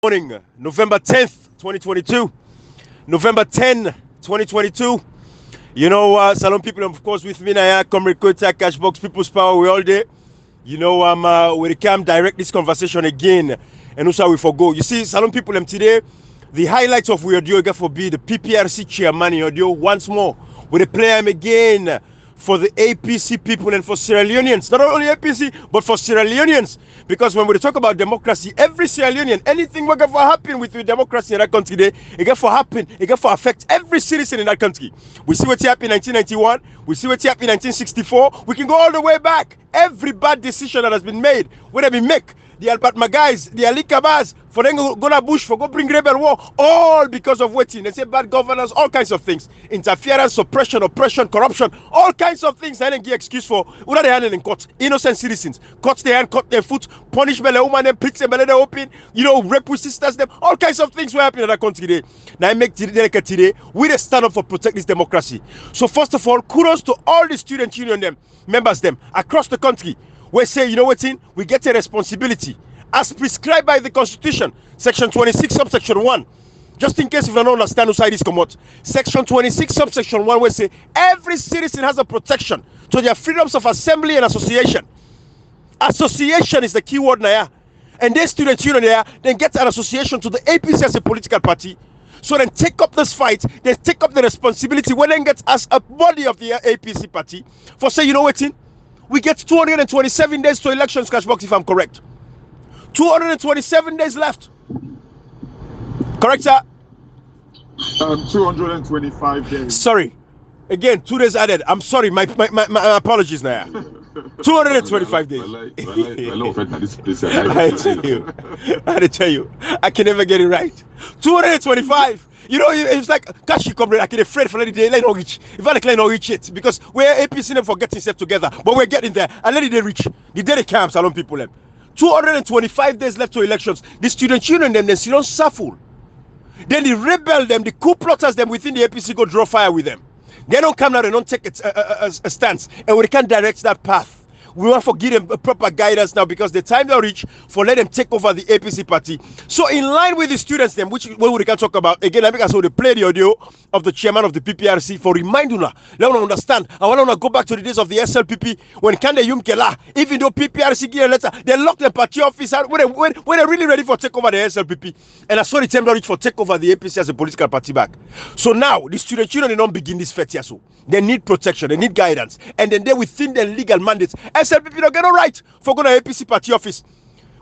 Morning, November 10th, 2022. November 10, 2022. Salon people, of course, with me now, Comrade Kota, Cashbox, People's Power, we all day. We can direct this conversation again, and also we forgo. You see, Salon people, today, the highlights of we audio get for be the PPRC chairman in audio once more. We play him again for the APC people and for Sierra Leoneans. Not only APC, but for Sierra Leoneans. Because when we talk about democracy, every Sierra Leonean, anything will get for happen with democracy in that country today, it get for happen, it get for affect every citizen in that country. We see what happened in 1991, we see what happened in 1964, we can go all the way back. Every bad decision that has been made, whether we make the Albert Magais, the Ali Kabas, for them go to bush, for go bring rebel war, all because of waiting. They say bad governance, all kinds of things. Interference, suppression, oppression, corruption, all kinds of things. I didn't give excuse for what they handle in court. Innocent citizens, cut their hand, cut their foot, punish them, woman, them, pick them, let them open, rape with sisters, them, all kinds of things will happen in that country today. Now I make today, we just stand up for protect this democracy. So first of all, kudos to all the student union them, members them, across the country. We say, we get a responsibility as prescribed by the Constitution, Section 26, subsection 1. Just in case if you don't understand who side is come out. Section 26, subsection 1, we say every citizen has a protection to their freedoms of assembly and association. Association is the key word now. And they student union there, then get an association to the APC as a political party. So then take up this fight, they take up the responsibility when they get as a body of the APC party for say, we get 227 days to elections, Cashbox, if I'm correct. 227 days left. Correct, sir? 225 days. Sorry. Again, 2 days added. I'm sorry. My apologies now. 225 days. I tell you. I can never get it right. 225. It's like Kashi comrade. I can afraid for letting the line reach. If I can reach it, because we're APC them for getting set together, but we're getting there. And let it reach. The day comes, along people them. 225 days left to elections. The student union them, they don't suffer. Then the rebel them, the coup plotters them within the APC go draw fire with them. They don't come now, they don't take a stance, and we can't direct that path. We want to give them a proper guidance now because the time they reach for let them take over the APC party. So in line with the students them, which we can talk about again, I think I saw they play the audio of the chairman of the PPRC for remind you now. Let them understand. I want to go back to the days of the SLPP when Kande Yumkela, even though PPRC give a letter, they lock the party office out when they're really ready for take over the SLPP. And I saw the time they reach for take over the APC as a political party back. So now the student union they don't begin this fete here, so they need protection, they need guidance, and then they within their legal mandates. SLPP don't get all right for going to APC party office.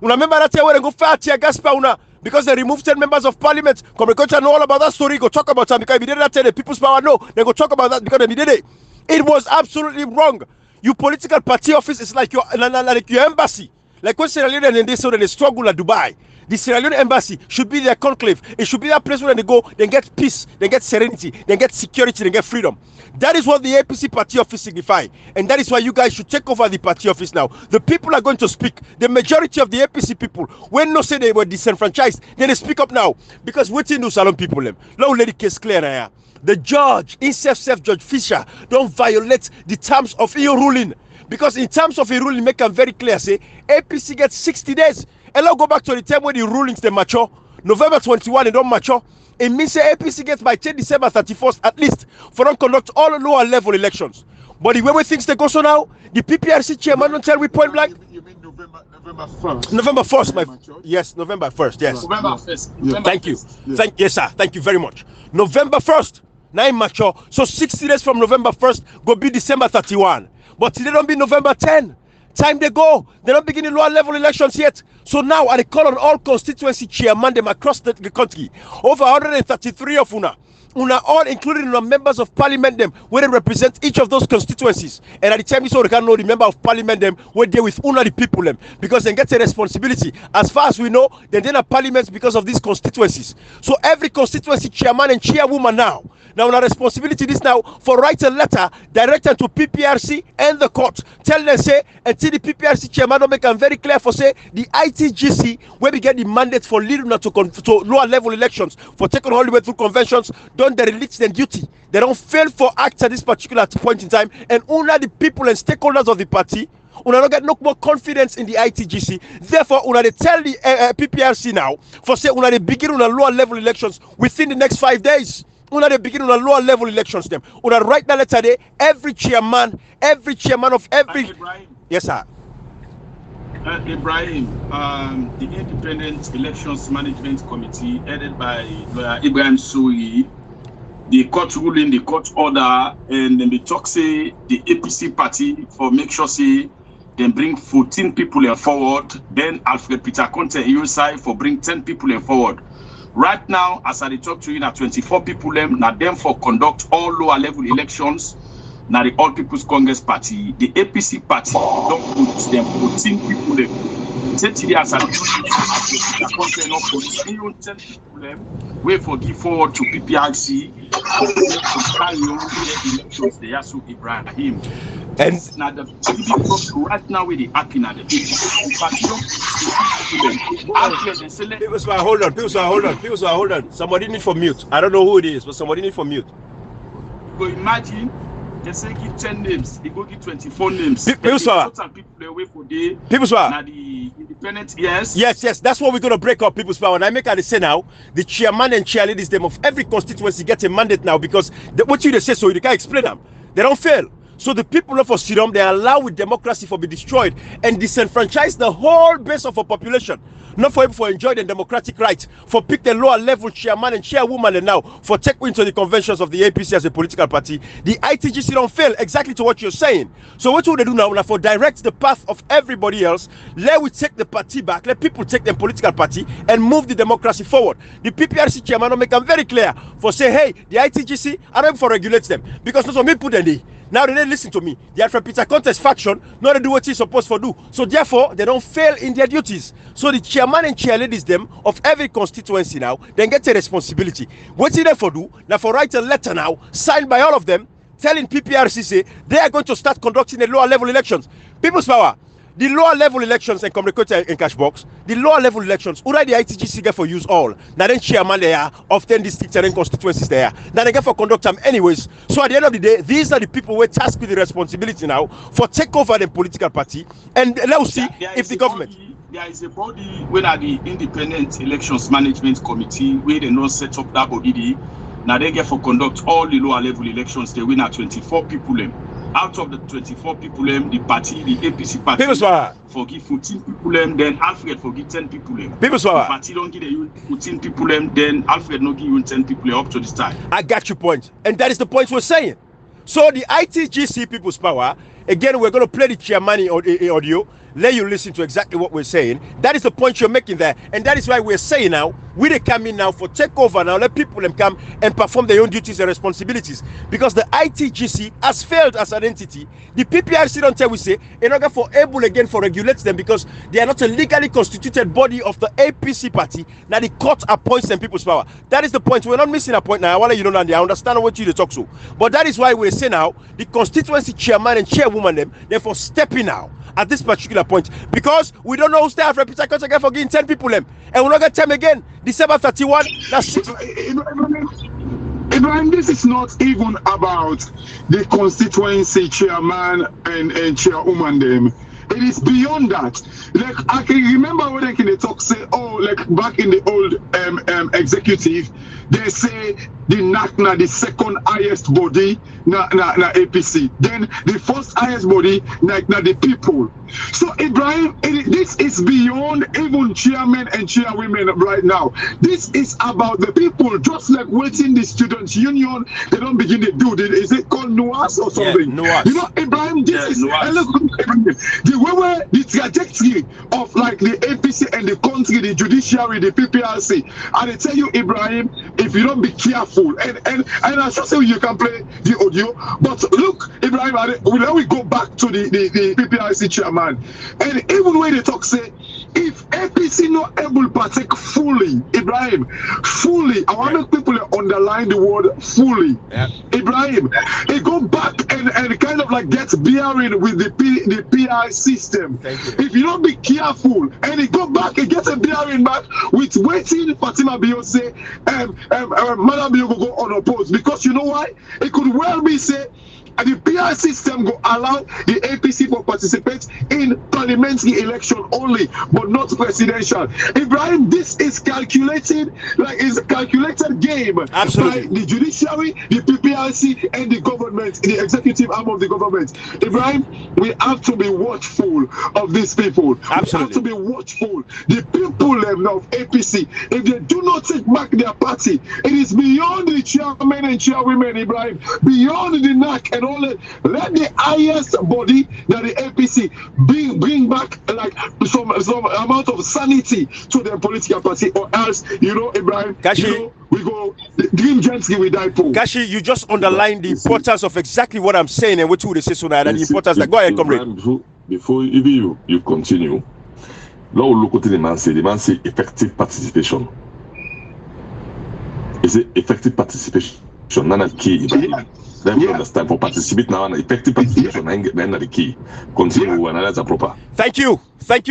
Remember that time when they go fire tear gas power because they removed 10 members of parliament. Come and know all about that story. Go talk about that because if you did that tell the people's power no. They go talk about that because they did it. It was absolutely wrong. Your political party office is like your embassy. Like when Sierra Leone and they struggle at Dubai. The Sierra Leone embassy should be their conclave. It should be that place where they go, they get peace, they get serenity, they get security, they get freedom. That is what the APC party office signifies. And that is why you guys should take over the party office now. The people are going to speak. The majority of the APC people, when no say they were disenfranchised, then they speak up now. Because waiting to Salon people, now let the case clear now. The judge, self Judge Fisher, don't violate the terms of your ruling. Because in terms of a ruling, make them very clear, say, APC gets 60 days. And now go back to the time when the rulings they mature. November 21, they don't mature. It means say APC gets by 10 December 31st at least for them conduct all lower level elections. But the way things they go so now, the PPRC chairman don't tell me point blank. You mean November 1st? November 1st, yes, November 1st, yes. November 1st. Yeah. Thank you. Yeah. Yes, sir. Thank you very much. November 1st, 9 mature. So 60 days from November 1st go be December 31. But they don't be November 10. Time they go. They're not beginning lower level elections yet. So now I call on all constituency chairman them across the country. Over 133 of una all including the members of parliament them where they represent each of those constituencies. And at the time you saw they can know the member of parliament them where they with una the people them because they get a responsibility. As far as we know, they are parliaments because of these constituencies. So every constituency chairman and chairwoman now our responsibility this now for write a letter directed to PPRC and the court. Tell them say until the PPRC chairman don't make them very clear for say the ITGC where we get the mandate for leading to lower level elections for taking all the way through conventions. Don't they release their duty? They don't fail for acts at this particular point in time, and only the people and stakeholders of the party Una don't get no more confidence in the ITGC. Therefore, una they tell the PPRC now for say una they begin on a lower level elections within the next 5 days. Una they begin on a lower level elections them. Una write that letter there. Every chairman of every. Yes, sir. Ibrahim, the Independent Elections Management Committee, headed by Lawyer Ibrahim Soyi, the court ruling, the court order, and then the talk say the APC party for make sure say then bring 14 people forward. Then Alfred Peter Conte side for bring 10 people forward. Right now, as I talk to you, now 24 people now them for conduct all lower level elections. Now the All People's Congress Party, the APC party, don't put them 14 people there. 10 years at the 10 people them, wait for give forward to PPRC to carry on the elections they also Ibrahim. And now the right now with the acting at the party hold on. Somebody need for mute. I don't know who it is, but somebody need for mute. So imagine they say give 10 names, they go give 24 names. People away for day. People's power. Now the independent, yes. Yes. That's what we're gonna break up people's power. And I make her say now, the chairman and chairladies them of every constituency get a mandate now because what you they say so you can't explain them. They don't fail. So the people of Freedom, they allow with democracy for be destroyed and disenfranchise the whole base of a population. Not for able to enjoy the democratic right, for pick the lower level chairman and chairwoman and now for take into the conventions of the APC as a political party. The ITGC don't fail exactly to what you're saying. So what would they do now? Now for direct the path of everybody else, let we take the party back, let people take the political party and move the democracy forward. The PPRC chairman will make them very clear for say, hey, the ITGC, I don't for regulate them because not for me put them. Now they didn't listen to me. The Alfred Peter Contest faction, not to do what he's supposed to do. So therefore, they don't fail in their duties. So the chairman and chairladies them of every constituency now, then get a responsibility. What's it there for do? Now for write a letter now, signed by all of them, telling PPRC say they are going to start conducting the lower level elections. People's power. The lower level elections and communicator in cash box, the lower level elections, who the ITGC get for use all. Now then chairman there, often district and constituencies there. Now they get for conduct them anyways. So at the end of the day, these are the people who are tasked with the responsibility now for take over the political party. And let's see if the government. There is a body where the Independent Elections Management Committee where they not set up that body. Now they get for conduct all the lower level elections. They win at 24 people. Out of the 24 people, the party, the APC party, forgive 14 people, then Alfred forgive 10 people. The party don't give you 14 people, then Alfred not give you 10 people up to this time. I got your point. And that is the point we're saying. So the ITGC People's Power, again, we're going to play the chairman audio, let you listen to exactly what we're saying. That is the point you're making there. And that is why we're saying now, we they come in now for takeover now, let people them come and perform their own duties and responsibilities. Because the ITGC has failed as an entity. The PPRC don't tell we say, in order for able again for regulate them because they are not a legally constituted body of the APC party. Now the court appoints them People's Power. That is the point. We're not missing a point now. I want to you know, I understand what you talk to. But that is why we say now, the constituency chairman and chairwoman them, therefore stepping now at this particular point because we don't know who stay after Peter Coach again for getting 10 people them and we're not gonna time again December 31. That's it. Ibrahim, this is not even about the constituency chairman and chairwoman them. It is beyond that. Like I can remember when they talk say, oh, like back in the old executive, they say the NAC na the second highest body na APC. Then the first highest body na the people. So Ibrahim, this is beyond even chairmen and chairwomen right now. This is about the people, just like waiting the students' union. They don't begin to do it. Is it called NUAS or something? Yeah, you know, Ibrahim, this is the way the trajectory of like the APC and the country, the judiciary, the PPRC. And I tell you, Ibrahim, if you don't be careful, and I should say you can play the audio, but look, Ibrahim, when we go back to the PPRC chairman, and even when they talk say, if APC not able to partake fully, Ibrahim, fully, I want to make people underline the word fully. Yeah. Ibrahim, it go back and kind of like get bearing with the PI system. If you don't be careful, and it go back and get a bearing back with waiting Fatima Beyonce, Madam Beyonce go unopposed, because you know why? It could well be say, the PR system go allow the APC to participate in parliamentary election only, but not presidential. Ibrahim, this is calculated, like it's a calculated game. Absolutely. By the judiciary, the PPRC, and the government, the executive arm of the government. Ibrahim, we have to be watchful of these people. Absolutely. We have to be watchful. The people of APC, if they do not take back their party, it is beyond the chairmen and chairwomen, Ibrahim, beyond the NAC and all that. Let the highest body that the APC bring back like some amount of sanity to their political party, or else, Ibrahim, Kashi, we go dream gently with that pool. Kashi, you just underlined the importance of exactly what I'm saying and what you would say so now, and the importance that go ahead, comrade. Before even you continue, now look what the man say effective participation. Is it effective participation? None key. Then we understand for participate now and effective participation then the key. Continue and that's proper. Thank you,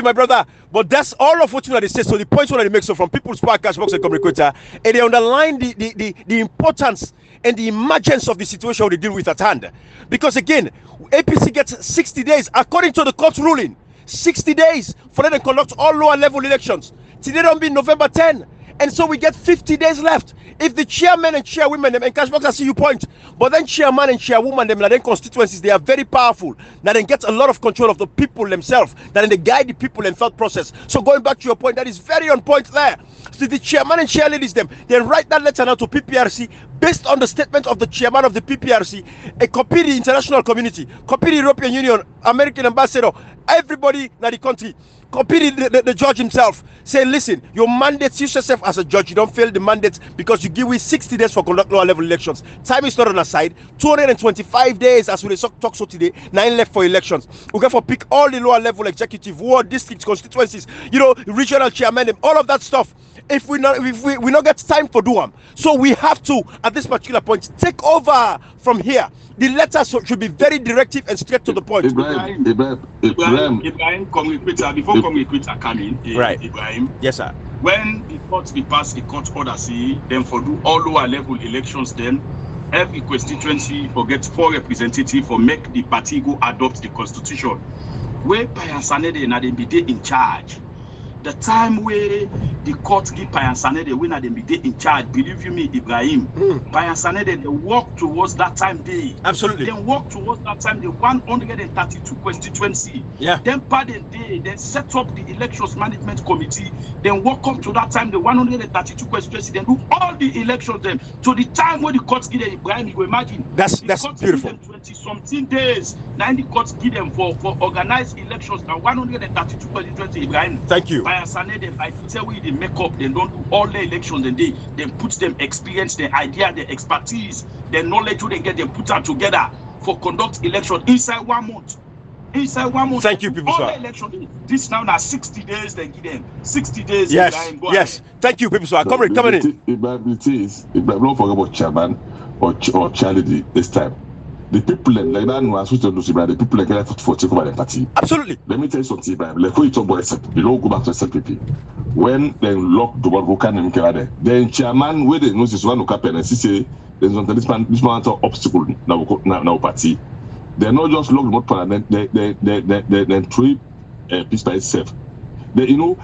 my brother. But that's all of what you say. So the points what they make so from people's podcast box and communicator, and they underline the importance and the emergence of the situation they deal with at hand. Because again, APC gets 60 days according to the court ruling. 60 days for them to conduct all lower level elections. Today don't be November 10. And so we get 50 days left. If the chairman and chairwomen, them, and Cashbox, I see you point, but then chairman and chairwoman, them, then constituencies, they are very powerful. Now they get a lot of control of the people themselves. Then they guide the people and thought process. So going back to your point, that is very on point there. So the chairman and chairladies, them, they write that letter now to PPRC based on the statement of the chairman of the PPRC, a copy the international community, copy the European Union, American ambassador, everybody in the country. Copy the judge himself. Say, listen, your mandate, you yourself as a judge, you don't fail the mandate because you give me 60 days for conduct lower level elections. Time is not on our side. 225 days as we talk so today, 9 left for elections. We go for pick all the lower level executive, ward, districts, constituencies, regional chairman, all of that stuff. If we not get time for do them. So we have to, at this particular point, take over from here. The letters should be very directive and straight to the point. Ibrahim, before Communicator come in, right. Ibrahim. Yes, sir. When the court pass a court order, then for do all lower level elections, then every constituency forget 4 representatives for make the party go adopt the constitution. Where Payansanede and they be in charge. The time where the court give Payansanede when they be in charge, believe you me, Ibrahim, Payansanede they work towards that time day. Absolutely. Then work towards that time the 132 constituency. Yeah. Then pardon day, then set up the elections management committee. Then work up to that time the 132 constituency. Then do all the elections. Then to the time when the court give them, Ibrahim, you imagine. That's beautiful. 20-something days. Now the court give them for organized elections. Now 132 constituency, Ibrahim. Thank you. I tell you, they make up, they don't do all the elections, and they put them experience, their idea, their expertise, their knowledge, who they get them put out together for conduct election inside 1 month. Inside 1 month. Thank you, people. All the election. This now 60 days they give them 60 days. Yes. Yes. Thank you, people. So coming in. Don't forget about chairman or charity this time. The people like that no switch on to the people like that for take over the party. Absolutely. Let me tell you something, like when you talk about SPP, you don't go back to SPP. When they lock the board, who can there? Then chairman, where they know this one who happen and say there's this man obstacle now party. They're not just lock the board parliament. They treat peace by itself. Then now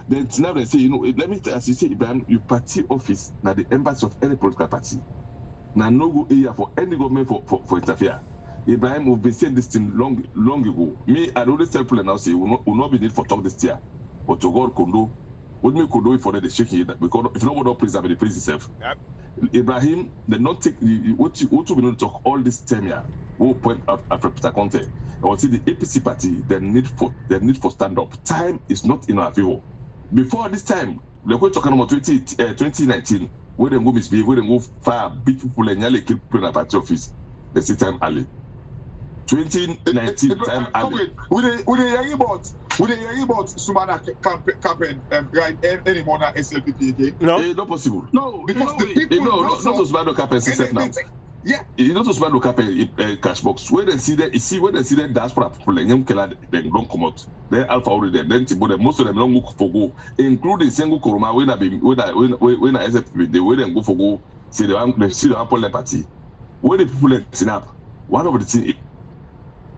they say let me as you say Ibrahim, you party office now the embassy of any political party. Now no go area for any government for interfere. Ibrahim will be saying this thing long ago. Me, I always tell people now say will not be need for talk this year. But to God Kondo, what me Kondo for the shaking that because if no one praise have the praise itself. Yep. Ibrahim, they not take what you not talk all this time here. Who point after Peter Conte. I will see the APC party they need for stand up. Time is not in our favor. Before this time, they're going talking about 2019, where they go misbehave, where they go fire, beat people and nearly kill people in the party office. They say time early. 2019 time early. Would they hear about Sumana campaign right anymore than SLPP again? No, not possible. No, because the people not to Sumana campaign system now. Yeah, it's not to Sumana campaign cash box. Where they see that, when they see that diaspora people and young killer, they don't come out. They alpha already. Then most of them don't go for go, including Sengu Koroma when I SLPP they wait and go for go. See the Apple party. When the people snap, one of the things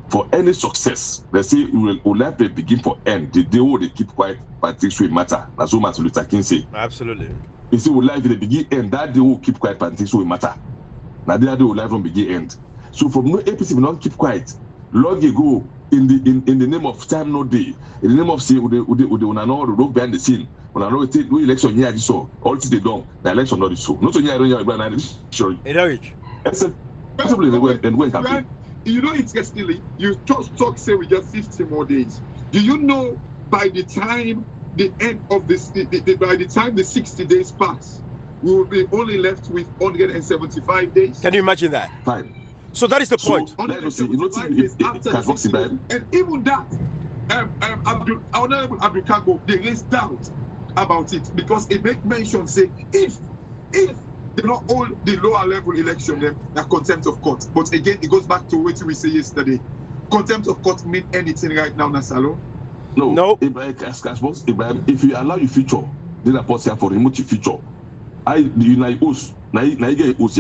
for any success, they say we will let it begin for end. The day will they keep quiet, but things will matter. That's what Martin Luther King say. Absolutely. You see, we life in the begin end. That day will keep quiet, but things will matter. Now that day will life from begin end. So from no APC will not keep quiet. Long ago, in the name of time no day, in the name of say we know the road behind the scene. When I know it no election here, I saw all this they done. The election not so. Not only I don't know sure. Except possibly they went and campaign. You know, interestingly, you just talk say we get 50 more days. Do you know by the time the end of this, by the time the 60 days pass, we will be only left with 175 days? Can you imagine that? Fine. So that is the point. And even that, Honorable Abdul Kago, they raised doubt about it because it make mention say if they not hold the lower level election, then they're contempt of court. But again, it goes back to what we say yesterday. Contempt of court mean anything right now, Nasalo? No. If you allow your future, then I pause here for remote your future. You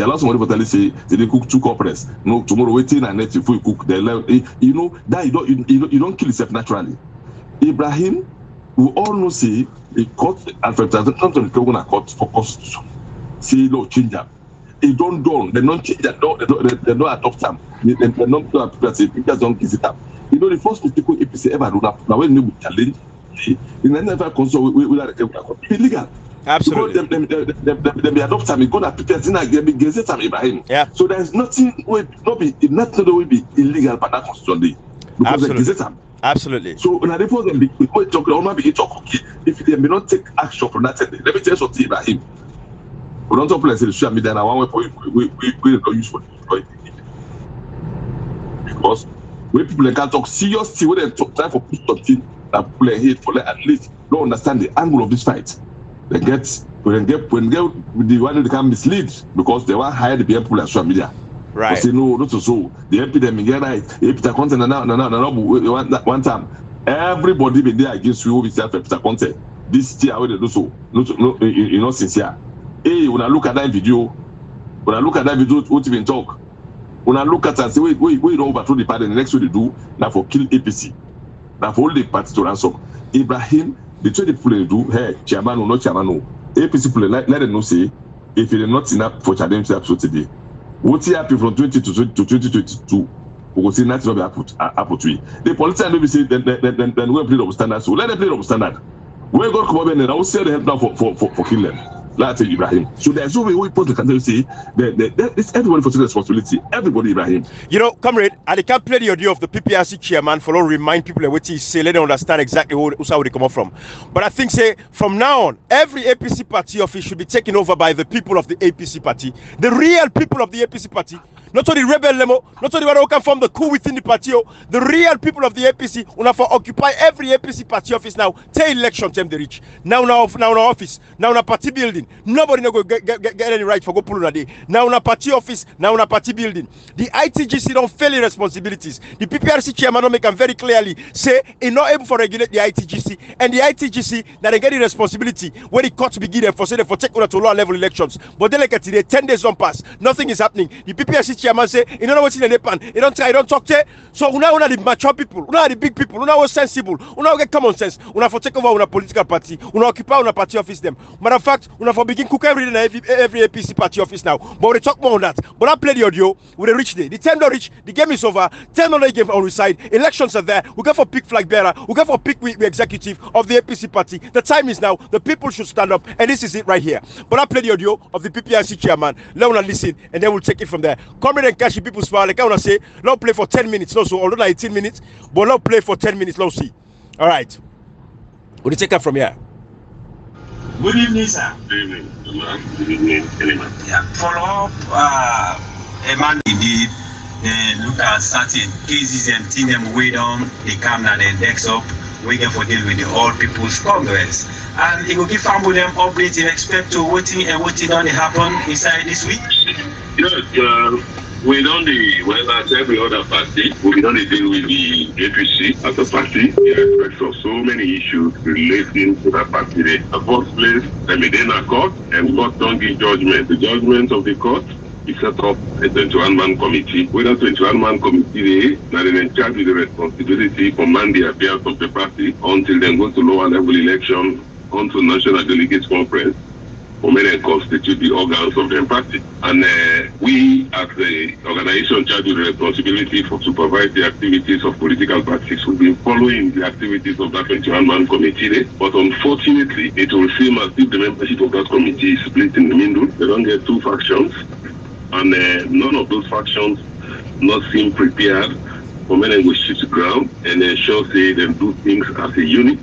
allow somebody for tell say they cook 2 corporates. No, tomorrow waiting and next before you cook the you know that you don't kill yourself naturally. Ibrahim, we all know say the court and for the court for constitution. Say no change up. It don't done. They don't change that. They don't adopt them. They don't do it. People don't kiss it up. You know the first mistake APC ever do that. Now when you challenge, in never consult with illegal. Absolutely. They be adopt them. Go to people in again gazette them Ibrahim. Yeah. So there is nothing nothing will be illegal by that constitution because they gazette them. Absolutely. So when they force them be talk, or maybe talk okay. If they may not take action from that, let me tell you something Ibrahim. We don't talk like social media and one way we don't use for destroy because when people can talk seriously when they talk time for people something that people hate for at least don't understand the angle of this fight. They get when the one they can mislead because they want to hire the people on social media. Right. They say no, not so. The MP them get right. The Peter content now one time. Everybody be there against you with self Peter content. This year how they do so. No, you know sincere. Hey, when I look at that video, what even talk? When I look at it and say, wait, don't overthrow the party, the next way they do, now for kill APC. Now for all the party to ransom. Ibrahim, the two people they do, hey, chairman or not chairman, no. APC people, let them know, say, if it is not enough for challenge episode today, what happen from 20 to 2022, we will see nothing will be happened to it. The politicians will be say, then we play double standard, so let them play double standard. When God come up and I will say the help now for kill them. Like Ibrahim. So there's no way we put the country say that it's everybody for taking responsibility. Everybody, Ibrahim. You know, comrade, I can't play the audio of the PPRC chairman for remind people what he say, let them understand exactly how they come up from. But I think say from now on, every APC party office should be taken over by the people of the APC party, the real people of the APC party. Not only rebel lemo, not only one who can form the coup within the party, the real people of the APC will have to occupy every APC party office now. Till election time they reach. Now office, now party building. Nobody no go get any right for go pull on a day. Now party office, now party building. The ITGC don't fail in responsibilities. The PPRC chairman don't make them very clearly say he not able to regulate the ITGC, and the ITGC that they get the responsibility when the court begin for say they for take on to lower level elections. But then like today, 10 days don't pass, nothing is happening. The PPRC chairman say, you don't know what's in the pan, you don't try, you don't talk to. So una the mature people, una the big people, una was sensible, una get common sense, una for take over una political party, una occupy una party office them. Matter of fact, una for begin cook every APC party office now. But we talk more on that. But I play the audio with a rich day. The time don't reach, the game is over, 10 on the game on the side, elections are there, we go for pick flag bearer, we go for pick the executive of the APC party. The time is now, the people should stand up, and this is it right here. But I play the audio of the PPRC chairman, let una listen, and then we'll take it from there. Comrade and Kashi people's power, like I wanna say, let's play for 10 minutes, no, so although like 18 minutes, but let's play for 10 minutes, let's see. All right. We'll take it from here. Good evening, sir. Good evening, man. Good evening, Eleman. Yeah, follow up a man did look at certain cases and see them way down, they come and then next up, we get for deal with the All People's Congress. And it will give family them updates in respect to waiting and waiting on to happen inside this week. Yes, we don't as every other party, we don't deal with the APC as a party in respect of so many issues relating to that party. The first place, they made in a court, and court don't give judgment. The judgment of the court we set up a 21-man committee. With that 21-man committee, they are in charge with the responsibility to command the affairs of the party until they go to lower level election, onto National Delegates Conference, for many constitute the organs of the party. And we, as the organization charged with the responsibility for supervise the activities of political parties, will be following the activities of that 21-man committee. But unfortunately, it will seem as if the membership of that committee is split in the middle. They don't get two factions, and none of those factions not seem prepared for many to shift the ground and ensure say they do things as a unit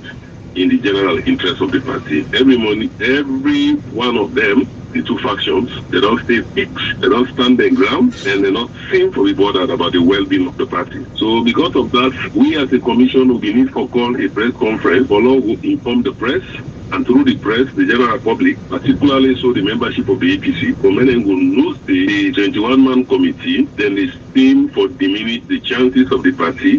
in the general interest of the party. Every one of them, the two factions, they don't stay fixed, they don't stand their ground, and they don't seem to be bothered about the well-being of the party. So because of that, we as a commission will be need to call a press conference, along will inform the press, and through the press, the general public, particularly so the membership of the APC, for many will lose the 21-man committee, then they seem to diminish the chances of the party,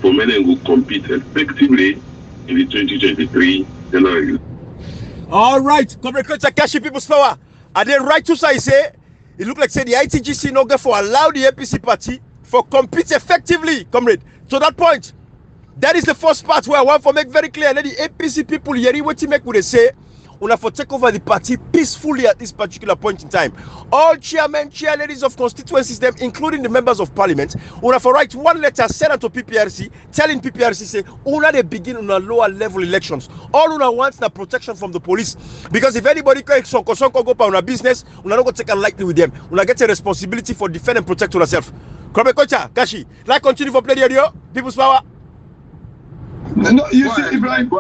for many will compete effectively in the 2023 general election. All right, Comrade Takashi, People's Power. And then right to say, it look like say the ITGC no go for allow the APC party for compete effectively, Comrade. To that point, that is the first part where I want to make very clear. Let the APC people here what to make what they say. Una for take over the party peacefully at this particular point in time. All chairmen, chair ladies of constituencies, them including the members of parliament, una for write one letter sent to PPRC, telling PPRC say una they begin on a lower level elections. All una wants the protection from the police, because if anybody can sonko go on a business, una not go take a lightly with them. Una get a responsibility for defend and protect yourself. Krome Kocha, Kashi, like continue for play the audio, People's Power. No, you see, Ibrahim.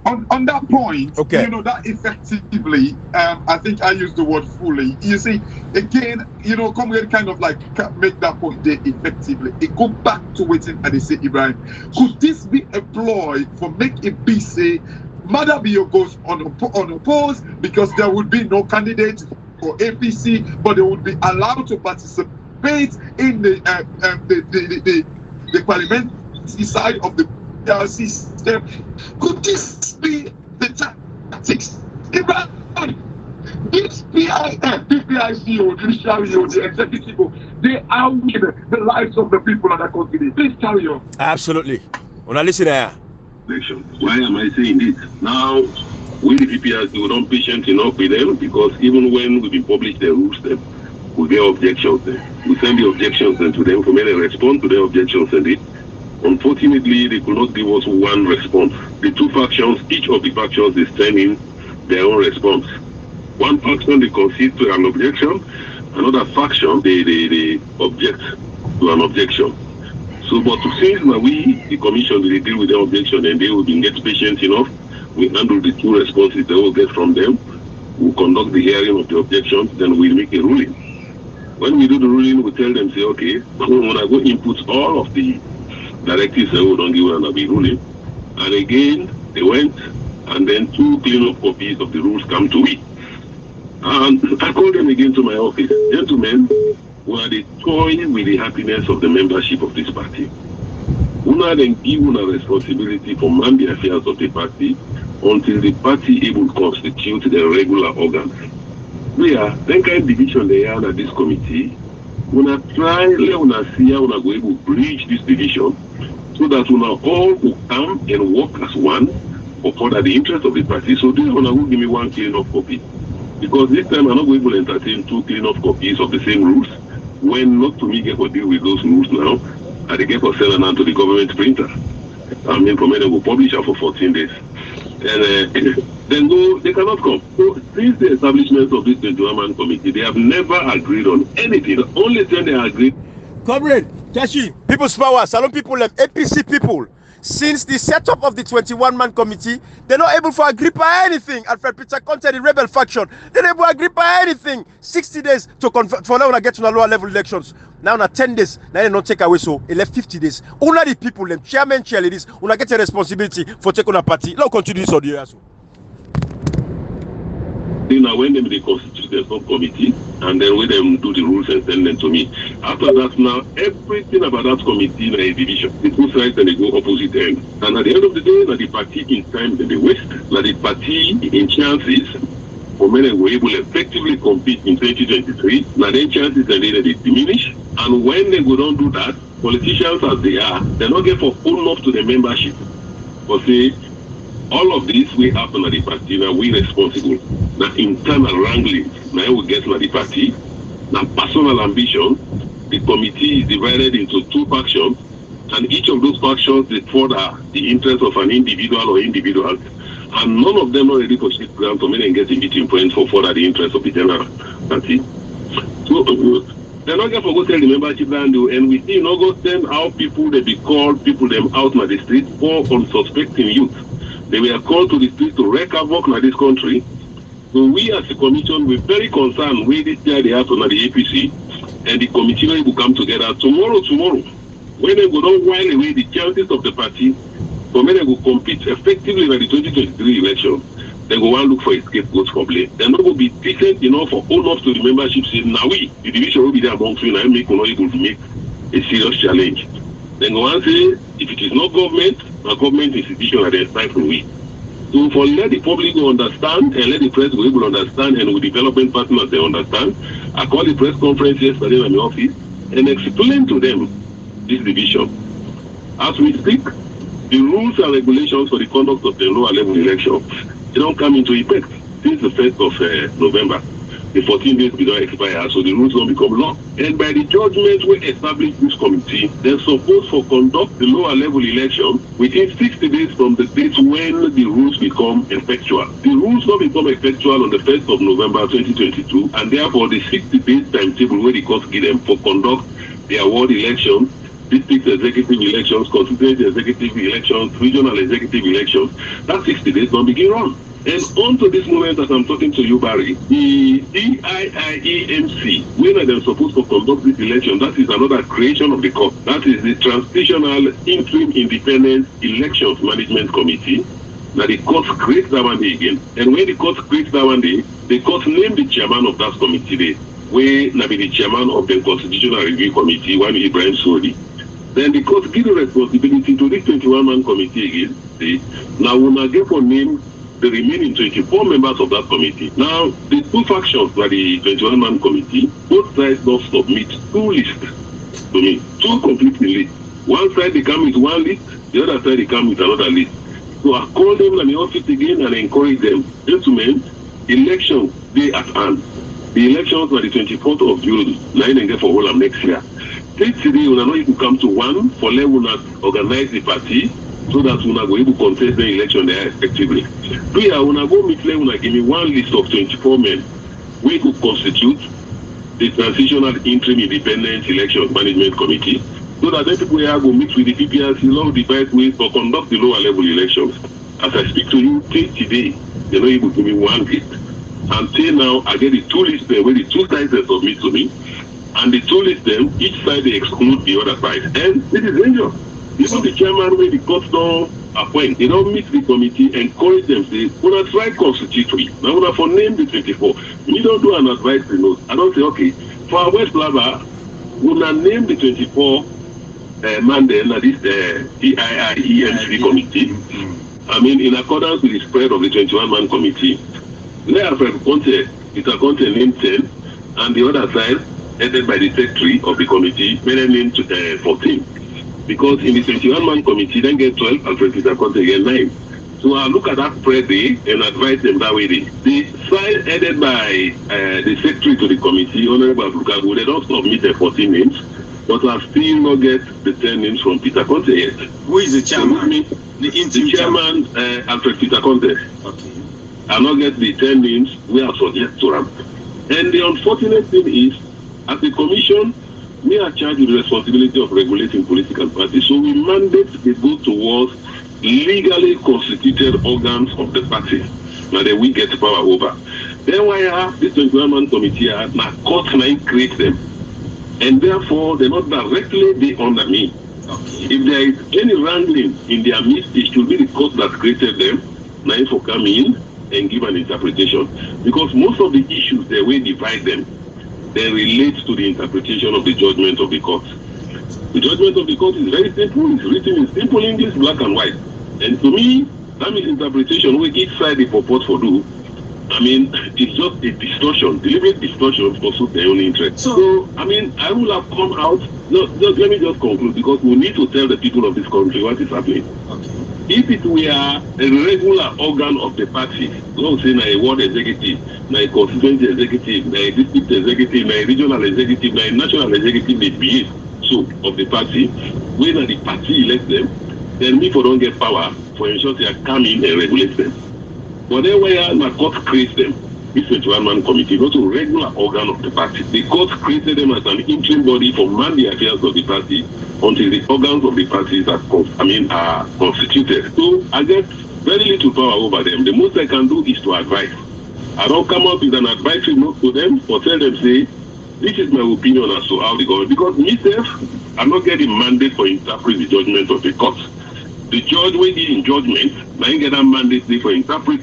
On that point, okay. You know, that effectively, I think I used the word fully. You see, again, you know, come here kind of like make that point there effectively. It go back to waiting and they say, Ibrahim, could this be employed for make it be say, Mother Bio goes unopposed because there would be no candidate for APC, but they would be allowed to participate in the parliamentary side of the PRC system. Could this be the tactics? This PPIC or judiciary or the executive, they are with the lives of the people of the country. Please carry on. Absolutely. When I listen here. Why am I saying this? Now, we the PPIC, we don't patient enough with them, because even when we publish the rules, we get objections there. We send the objections to them, for many respond to their objections and it. Unfortunately, they could not give us one response. The two factions, each of the factions is sending their own response. One faction, they concede to an objection. Another faction, they object to an objection. So, but since we, the commission, they deal with the objection and they will be get patient enough, we handle the two responses they will get from them. We'll conduct the hearing of the objections, then we'll make a ruling. When we do the ruling, we tell them, say, okay, when I go input all of the directives say, oh, don't give an a ruling. And again, they went, and then two clean-up copies of the rules come to me. And I called them again to my office. Gentlemen, we are the toying with the happiness of the membership of this party. Una then give una responsibility for man the affairs of the party until the party able to constitute the regular organs. We are, then kind of division they are at this committee. Una try, let una see how una go able to bridge this division, so that una all will come and work as one for further the interest of the party. So this una will give me one clean-up copy. Because this time I'm not going to entertain two clean-up copies of the same rules, when not to me get to deal with those rules now, and they get to sell them to the government printer. I mean, for many will publish it for 14 days. And then they cannot come. So since the establishment of this 21-man committee, they have never agreed on anything. The only thing they agreed. Comrade, Kashi, People's Power, Salon people, APC people, since the setup of the 21-man committee, they're not able to agree by anything. Alfred Peter Conte, the rebel faction, they're not able to agree by anything. 60 days to convert for now when I get to the lower level elections. Now, 10 days, now they don't take away, so they left 50 days. Only the people, them chairmen, chairladies, when I get a responsibility for taking a party. Now continue this audio as well. Now, when they constitute the subcommittee, and then when them do the rules and send them to me. After that, now everything about that committee in a division, the two sides and they go opposite ends. And at the end of the day, now the party in time that they waste, now the party in chances for men were able to effectively compete in 2023. Now then chances are they diminish. And when they go don't do that, politicians as they are, they're not get for full enough to the membership. But say all of this we happen at the party, now we responsible. Now internal wrangling, now we get to the party. Now personal ambition, the committee is divided into two factions, and each of those factions they further the interest of an individual or individuals, and none of them are ready for shit ground to make and get a meeting point for further the interest of the general party. So they're not going to go tell the membership land, and we see in August then how people they be called, people them out on the street for unsuspecting youth. They were called to the street to wreak havoc in this country. So we as a commission we're very concerned with this year they have on the APC, and the committee will come together tomorrow, when they go down while away the chances of the party, for when they will compete effectively in the 2023 election, they go and look for a scapegoat complaint. They're not going to be decent enough or old enough to the membership say, now the division will be there amongst you, and make not able to make a serious challenge. Then go and say, if it is not government, a government institution at the time for we. So for let the public understand and let the press go able to understand, and with development partners they understand, I called the press conference yesterday in my office and explained to them this division. As we speak, the rules and regulations for the conduct of the lower level election, they don't come into effect since the 1st of November. The 14 days will not expire, so the rules don't become law. And by the judgment we established this committee, they're supposed to conduct the lower level election within 60 days from the date when the rules become effectual. The rules don't become effectual on the 1st of November 2022, and therefore the 60 days timetable where the court give them for conduct the award elections, district executive elections, constituency executive elections, regional executive elections, that 60 days don't begin run. And on to this moment as I'm talking to you, Barry, the DIIEMC, when they're supposed to conduct this election, that is another creation of the court. That is the Transitional Interim Independent Elections Management Committee. Now the court creates that one day again. And when the court creates that one day, the court named the chairman of that committee there, where now be the chairman of the Constitutional Review Committee, one Ibrahim Sodi. Then the court give the responsibility to this 21-man committee again. See? Now we now get for name the remaining 24 members of that committee. Now, the two factions by the 21-man committee, both sides don't submit two lists to me, two complete lists. One side they come with one list, the other side they come with another list. So I call them in the office again and encourage them, gentlemen, elections day at hand. The elections are the 24th of June, 9 and get for all of next year. Take today, we are not able to come to one for let us organize the party, so that we are going to contest the election there effectively. We are going to go meet them, give me one list of 24 men we could constitute the Transitional Interim Independent Elections Management Committee, so that then people are going to meet with the PPRC law device ways to conduct the lower level elections. As I speak to you, take today, they're not able to give me one list. Until now, I get the two lists there where the two sides they submit to me, and the two lists them, each side they exclude the other side. And this is dangerous. Even the chairman where the court don't appoint, they don't meet the committee, encourage them, say, when I try constitutory, now when I for name the 24, we don't do an advisory note. I don't say, okay, for our West Lava, when I name the 24 man then at this DIIEMC committee, I mean, in accordance with the spread of the 21-man committee, let us it's a content named 10, and the other side, headed by the secretary of the committee, made named 14. Because in the 21-man committee, then get 12 and 20 content get 9. So I look at that spread day and advise them that way. The side headed by the secretary to the committee, Honorable Abdulkabu, they don't submit their 14 names, but I still not get the 10 names from Peter Conte yet. Who is the chairman? So the chairman, Alfred Peter Conte. Okay. I not get the 10 names we are subject to them. And the unfortunate thing is, as a commission, we are charged with the responsibility of regulating political parties. So we mandate they go towards legally constituted organs of the party. Now that we get power over. Then why are this 21-man committee now court can create them? And therefore they're not directly be under me. Okay. If there is any wrangling in their midst, it should be the court that created them. Now for come in and give an interpretation. Because most of the issues they will divide them. They relate to the interpretation of the judgment of the court. The judgment of the court is very simple. It's written in simple English, black and white. And to me, that means interpretation where each side they purport for do I mean, it's just a distortion, deliberate distortion for suit their own interest. So, I mean, I will have come out. No, let me just conclude, because we need to tell the people of this country what is happening. Okay. If it were a regular organ of the party, don't say a ward executive, a constituency executive, a district executive, a regional executive, a national executive, may be so of the party, when the party elects them, then me for don't get power for ensure they are coming and regulate them. But then where the court creates them, this 21-man committee, not a regular organ of the party. The court created them as an interim body for man the affairs of the party until the organs of the parties are constituted. So I get very little power over them. The most I can do is to advise. I don't come up with an advisory note to them or tell them, say, this is my opinion as to how they go. Because myself, I'm not getting mandate for interpret the judgment of the court. The judge will be in judgment, I get a mandate for interpret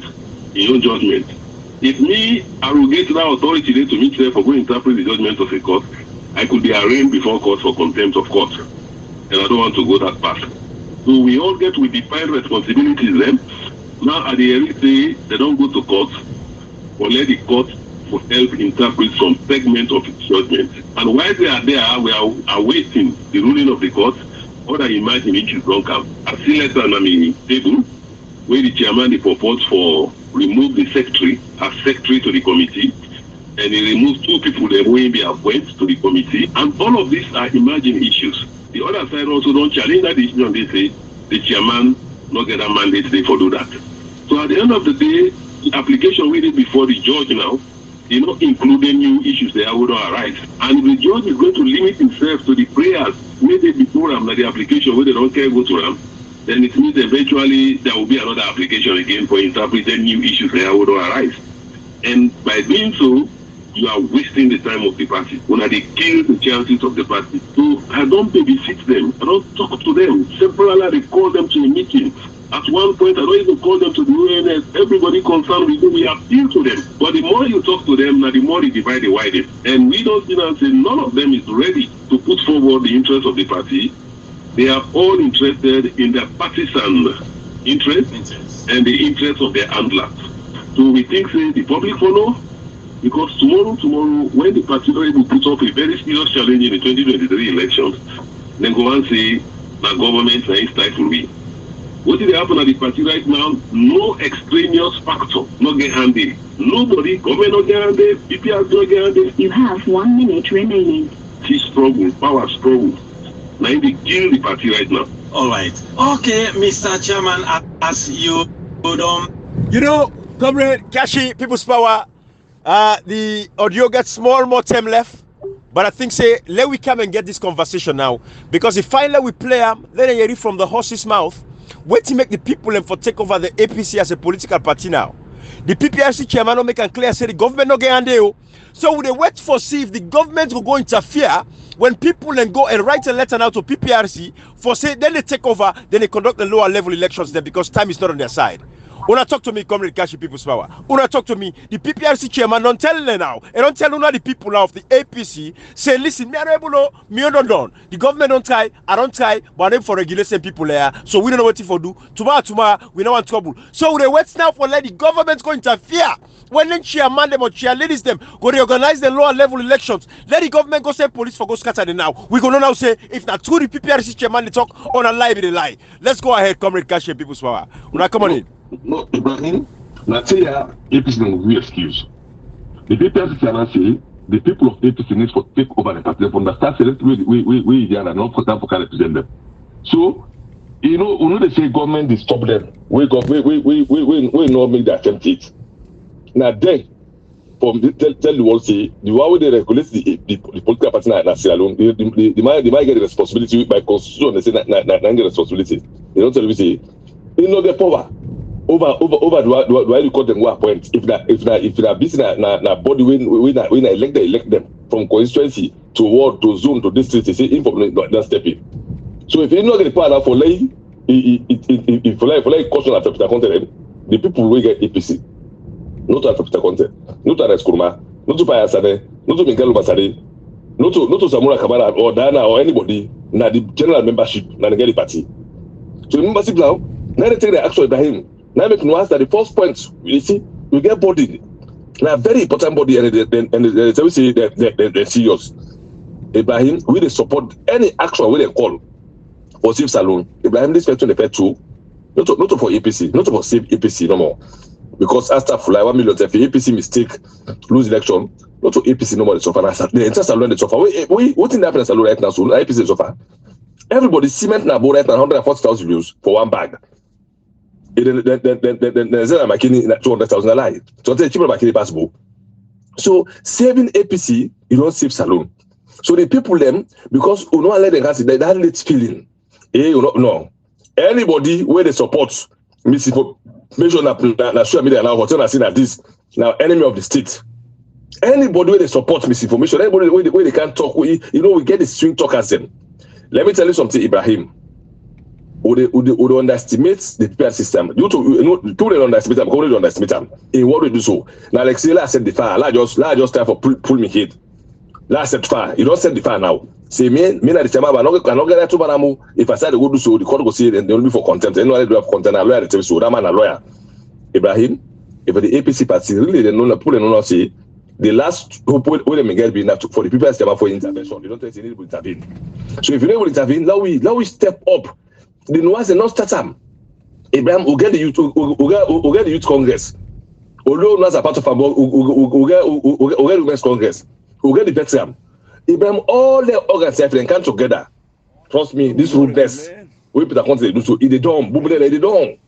his own judgment. If me arrogate that authority to myself for going to interpret the judgment of a court, I could be arraigned before court for contempt of court. And I don't want to go that path. So we all get with defined responsibilities then. Now at the end say they don't go to court, or let the court for help interpret some segment of its judgment. And while they are there, we are awaiting the ruling of the court. What I imagine issues don't come. I see letter on the table where the chairman purports for remove the secretary as secretary to the committee, and he removes 2 people that will be appointed to the committee. And all of these are emerging issues. The other side also don't challenge that decision. They say the chairman not get a mandate they for do that. So at the end of the day, the application we did before the judge now, not including new issues that would arise. And the judge is going to limit himself to the prayers where they before him, like the application where they don't care go to them. Then it means eventually there will be another application again for interpreting new issues that would arise. And by doing so, you are wasting the time of the party. When they kill the chances of the party. So I don't babysit them. I don't talk to them. Separately, I call them to a meeting. At one point, I don't even call them to the UNS. Everybody concerned with them, we appeal to them. But the more you talk to them, now the more they divide the widen. And we don't see now say none of them is ready to put forward the interests of the party. They are all interested in their partisan interests and the interests of their handlers. So we think, say, the public follow, because tomorrow, when the party will put up a very serious challenge in the 2023 elections, then go and say, the government is stifle me. What did happen at the party right now? No extraneous factor, not get handy. Nobody, government not get handy, PPR not get handy. You have 1 minute remaining. This struggle, power struggle. Now they kill the party right now. All right. Okay, Mr. Chairman, as you don't. Comrade Kashi, People's Power, the audio gets more time left. But I think, say, let we come and get this conversation now. Because if finally we play them, then you hear it from the horse's mouth. Wait to make the people and for take over the APC as a political party now. The PPRC chairman don't make it clear, say the government not get handle. So they wait for see if the government will go interfere when people then go and write a letter now to PPRC for say then they take over, then they conduct the lower level elections there because time is not on their side. When I talk to me, Comrade Kashi, People's Power. When I talk to me, the PPRC chairman don't tell them now. And don't tell the people now of the APC. Say, listen, me are able to, me don't done. The government don't try, I don't try, but I'm for regulation people there. So we don't know what to do. Tomorrow, we don't want trouble. So they wait now for let the government go interfere. When then chairman them or cheerleaders them go reorganize the lower level elections. Let the government go send police for go scatter them now. We gonna now say if not true the PPRC chairman they talk on a lie, they lie. Let's go ahead, Comrade Kashi, People's Power. When I come on in. No, Ibrahim, Natia, APC will be excuse. The PPRC cannot say the people of APC need to take over the party. They understand that we are not for time for can represent them. So, they say government is stop them. We not make the attempt it. Now then, tell the world say the way they regulate the political party na Sierra Leone, they might get the responsibility by constitution. They say na get responsibility. They don't tell you say they no get power. Over do I record them go appoint if na business na body when I elect them from constituency to ward to zone to district, they say inform that step in. So if you not get the power now for like if for like caution and affect content, the people will get APC. Not to affect content, not to Reskurma, not to Payasade, not to Miguel Basade, not to Samura Kamara or Dana or anybody, na the general membership na the party. So the membership now they take the action by him. Now make no answer the first point, you see, we get bodied. Now, very important body, and we say they're serious. Ibrahim, we they support any action we they call for safe saloon. Ibrahim, this question they pay too. Not for APC, not for safe APC no more. Because after like 1 million, if APC mistake, lose election, not to APC no more. They suffer. The entire saloon they suffer. What in happen in saloon right now? So APC they suffer. Everybody cement na board right now 140,000 views for one bag. Then making 200,000 lie. So they cheaper making possible. So saving APC, you don't save saloon. So the people them because you know let them have that late feeling. No. Anybody where they support misinformation na social media now hotel and saying that this now enemy of the state. Anybody where they support misinformation, anybody where they can't talk, we get the swing talkers them. Let me tell you something, Ibrahim. Would underestimate the PPR system. People don't underestimate them, because they don't underestimate them. In what we do so. Now, like say, last set the fire. Let's just try for pull me head. Last set fire. You don't set the fire now. Say, me na the chairman, but I not get that to Banamu. If I say they go do so, the court go say they only for contempt. Anyone do have contempt, a lawyer tell so. That man a lawyer. Ibrahim, if the APC party really they know pull and not say the last hope where they get be enough for the people that for intervention. They don't think they need to intervene. So if you don't intervene, now we step up. The ones they not start them. Ibrahim will get the youth, will get the youth congress. Although not a part of will get women's congress, will get the veteran. Ibrahim, all the organizations they come together. Trust me, this rudeness. We put a country do so. They don't, they don't.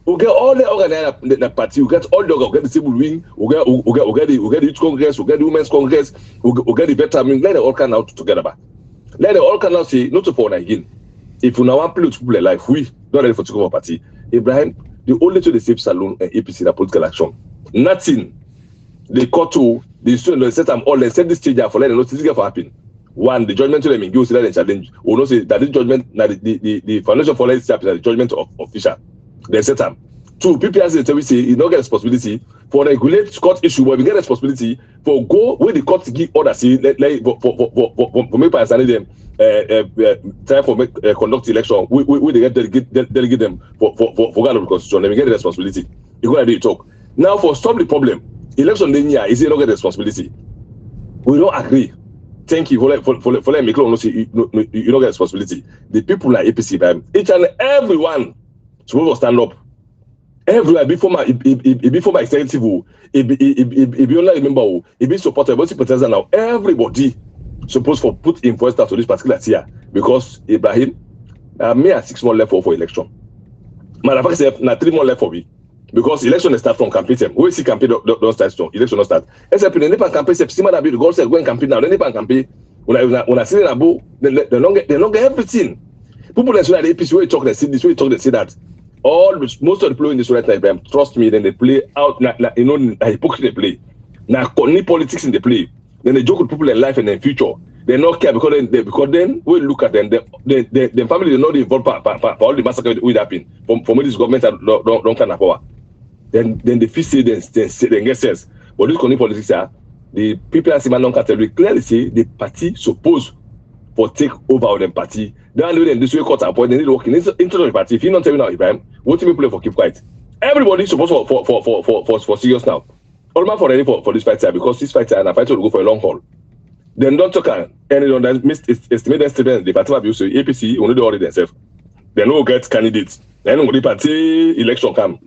We get all the organization the party. We get all the get the civil wing. We get the youth congress. We get the women's congress. We get the veteran. Let them all come out together. Let them all come out say not to fall again. If you now want to people alive, we not ready for to go party. Ibrahim, the only to the safe saloon and APC the political action. Nothing. They cut to the student, they set them all, they set this stage for letting notice this for happen. One, the judgment to them in give and challenge. We know say that this judgment, the foundation for let's the judgment of official. They set them. Two, PPRC we say you don't get responsibility for regulate court issue, but we get responsibility for go where the court give order see for make by them. Time for conduct election, we they get delegate them for the constitution. Let me get the responsibility. You go ahead and talk. Now for stop the problem, election then yeah, is it not get the responsibility? We don't agree. Thank you for let me close. You don't get responsibility. The people like APC, each and everyone supposed to stand up. Everyone before my executive, it be only remember, it be supported, but sympathizers now. Everybody supposed for put in voice to this particular year because Ibrahim, me at 6 months left for election. Matter say na 3 months left for me because election they start from campaign time. We see campaign don't start strong. Election don't start. Except in the campaign, September that be the God said go and campaign now. Then the campaign when I see in Abu, they don't get everything. People that say the APC way talk they see this way talk they say that. Most of the people in this right now, Ibrahim, trust me, then they play out. Hypocrisy they play. Now, politics in the play. Then they joke with people in life and in future. They not care because then we look at them. The family they not involved for all the massacre that will happen. From this government don't kind of power. Then they feel say then get sense. But this politics are the people as man don't category clearly say the party supposed for take over of the party. Then them this way cut and point. They need to work into the party. If you not tell me now, Ibrahim, what do you play for keep quiet? Everybody supposed for serious now. All man for ready for this fight time because this fight time and fight will go for a long haul. Then don't talk and don't estimate students the party abuse APC only do already themselves. They no get candidates. Then when the party election come,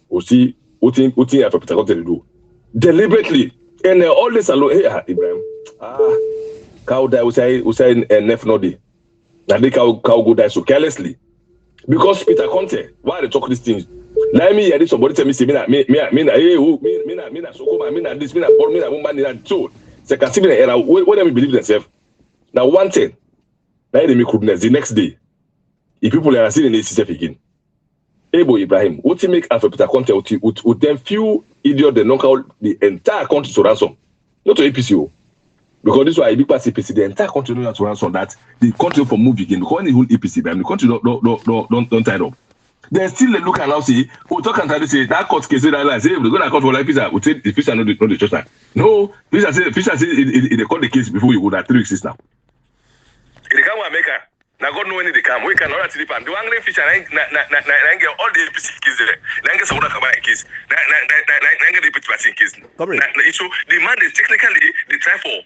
we'll see what thing for Peter to do deliberately. And all this alone here, Ibrahim. Cow die we say nef no day. Now they cow go die so carelessly because Peter Conte. Why they talk these things? Let me hear somebody tell me say me na so come me na this me na ball me na woman na so they can see me era when they believe themselves. Now one thing, now they make goodness the next day. If people are seeing this self again, Ebo Ibrahim, what you make Alpha Peter Conte would then few idiot they knock out the entire country to ransom, not to APCO. Because this is why big party APC, the entire country to ransom that the country for move again. Because the whole APC, the country don't tie up. Then still they look and now say, talk and try to say that court case that say we're gonna court for life we say the Fisher not the church time. No, Fisher say they caught the case before you go that 3 weeks now. They come America. Now God know when they come. We can order to the pan. The angling fish and get all the APC kids there. Now get some other kids. Now get the APC kids. So the man is technically they try for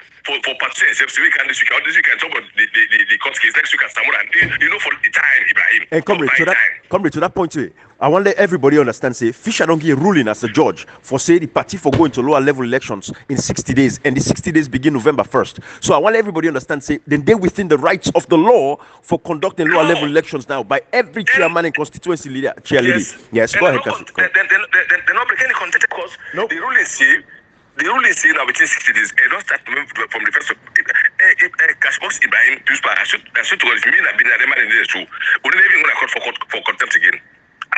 partition. So we can this week talk about the court case next week and Samura. You know for the time Ibrahim. And comrade to that point too. I want to let everybody understand, say, Fisher don't get a ruling as a judge for, say, the party for going to lower level elections in 60 days, and the 60 days begin November 1st. So I want everybody to understand, say, then they're within the rights of the law for conducting lower level elections now by every chairman and constituency leader. Yes, go ahead, Kashi. They're not breaking any content because the ruling say now within 60 days, it don't start from the first of Cashbox Ibrahim, I should go with me and be the man in the show. We're not even going to court for contempt again.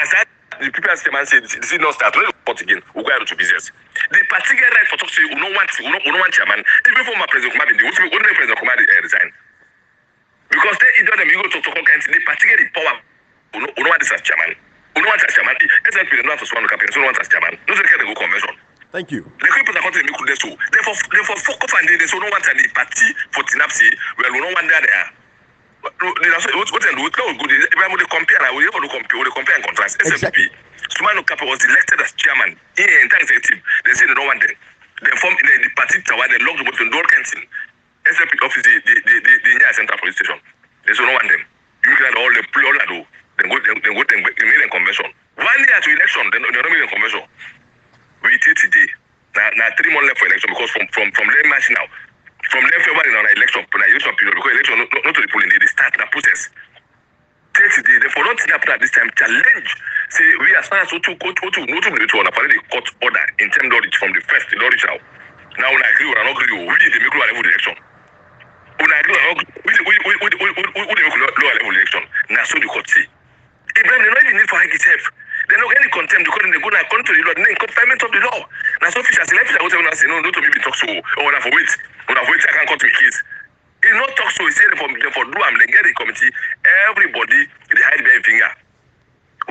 As that the people as the man said, this is not start report again. We go to business. The particular right for talk to you, no one chairman. Even for my president command, the only president command resign. Because they either them you go to talk country, they particularly power. No one is as chairman. No one as chairman. SNP not as one campaign. No one as chairman. No one can go convention. Thank you. The people that country make good so. Therefore focus on the so no one and the party for Tinapsi. Well, no one there. What they compare and contrast. SNP, Sumano Kappa was elected as chairman in the entire executive. They say they don't want them. They formed the party tower, they locked the boat in door Kenton. SNP office, the Central Police Station. They say no one them. You can all the play all that do. Then go in convention. 1 year to election, then they're not in convention. We did today. Now 3 months left for election because from late March now. From late February on election period, because election not to the polling, they start the process. Today, they for not at this time challenge. Say we as far as to the court order in terms of from the first knowledge now. Now when I agree or not agree, we the make lower level election. When I agree or not, we the make lower level election. Now so the court say. Ibrahim, they don't even need for high itself. They don't get any contempt because they go now according to the law, then confinement of the law. Now so officials say no, not to me talk so or have wait. When I wait, I can't cut my case. He not talk so. He said for do they get the committee. Everybody they hide their finger.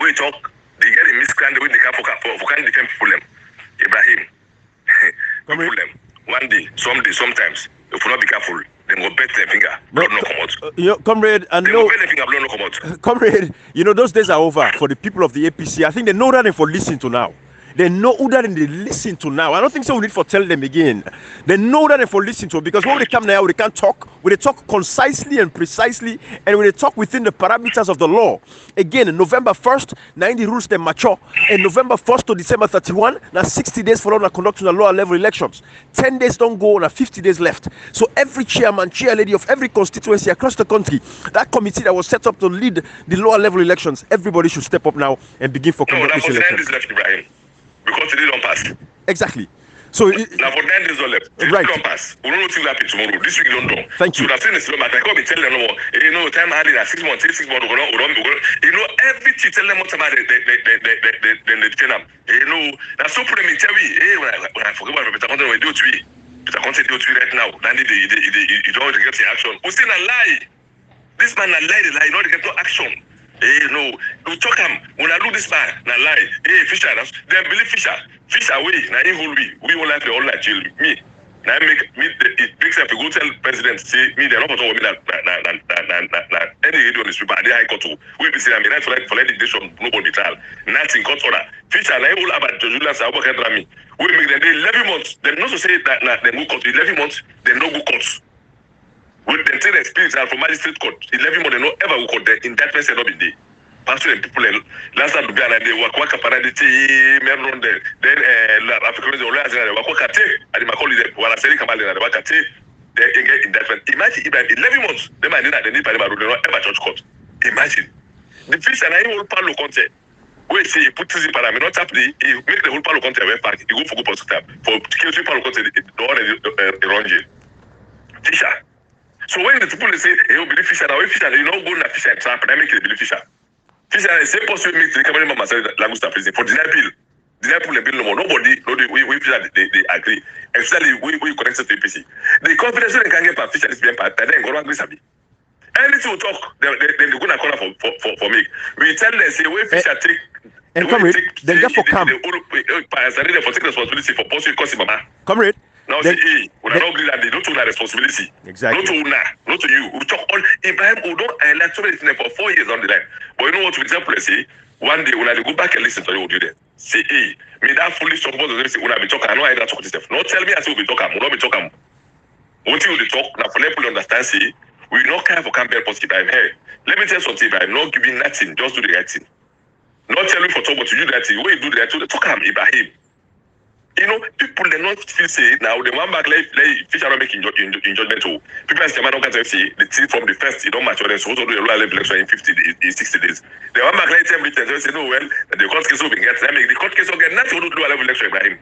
We talk. They get a miscreant with the car for kind defend people. Ibrahim, people them. One day, sometimes, if we not be careful, then go bet their finger. Blood no come out. Comrade, and no. Blood no come out. Comrade, those days are over for the people of the APC. I think they know that and for listening to now. They know who that and they listen to now. I don't think so. We need for tell them again. They know that and for listen to because when they come now, they can talk. When they talk concisely and precisely, and when they talk within the parameters of the law. Again, November 1st, 90 rules they mature, and November 1st to December 31, now 60 days for conducting the lower level elections. 10 days don't go, now 50 days left. So every chairman, chair lady of every constituency across the country, that committee that was set up to lead the lower level elections, everybody should step up now and begin for conducting elections. Because today don't pass. Exactly. So now for 9 days don't left. Right. Don't pass. We don't know things happen tomorrow. This week don't do. Thank you. So that's in the slow matter. I can't be telling them no. Time handling at 6 months, 6 months. Everything tell them what's about they tell them. That's so problem in Chavi. When I forget about Peter Conte, we do it. Peter Conte do it right now. Then you don't get the action. We still a lie. This man a lie. You know they get no action. We talk him. When I do this man, na lie. Fisher, they believe Fisher. Fisher, na him who we won't like the whole like jail. Me, now make me. It makes up a good tell president say me. They're not going to me that any radio on this paper. They high court to we be saying I mean right for litigation nobody trial. Nothing court order. Fisher, na him who about Julius Abubakar Rami. We make them 11 months. They not to say that they go court 11 months. They no go court. With the entire experience from magistrate court, 11 months they no ever go court there. Indictment said not be there. Pastor and people last time to be an idea work paradity meron there. Then African the lawyers and work kate and my colleague wala seri kamali na work kate they get indictment. Imagine if 11 months they might need that they need parliament they no ever church court. Imagine the fish and I will palo conte. We say he put this in parliament not happy he make the whole palo conte away park he go for prosecutor for security palo conte the already wrong jail. Fisher. So when the people say, hey, you believe Fisher, now if Fisher, you know, go na Fisher and trap, and I make it believe Fisher. Fisher, I say, possibly make the Cameroon Mama say Lagusta prison for deny bill no more. Nobody, we Fisher, they agree. Especially we connected to APC. The confidence they can get for Fisher is being part, and then go and agree. Anything we talk, then they go and call for me. We tell them, say, we Fisher take. And comrade, then therefore come. For take responsibility for possibly costing Mama. Comrade. Now say, hey, we are not agree that they don't take that responsibility. Exactly. Not to Una, not to you. We talk all Ibrahim Udo and like so many things for 4 years on the line. But you know what, for example, say one day when I go back and listen to you, do that. Say, hey, me that foolish talk about the say when I be talking, I know I don't talk this stuff. Not tell me I say we be talking, we don't be talking. Until we talk, now for people understand, say we not care for Campbell positive. I'm here. Let me tell you something. I'm not giving nothing, just do the right thing. Not tell me for talk, but to do that thing. When you do that, to talk him Ibrahim. You know, people they not feel say now the one back like fish are not making in judgment too. People as German don't say the team from the first it don't match or they supposed to do a lower level election in 50 in 60 days. The one back like 10 minutes they say no well the court case will be get them the court case will get nothing to do a level election Ibrahim.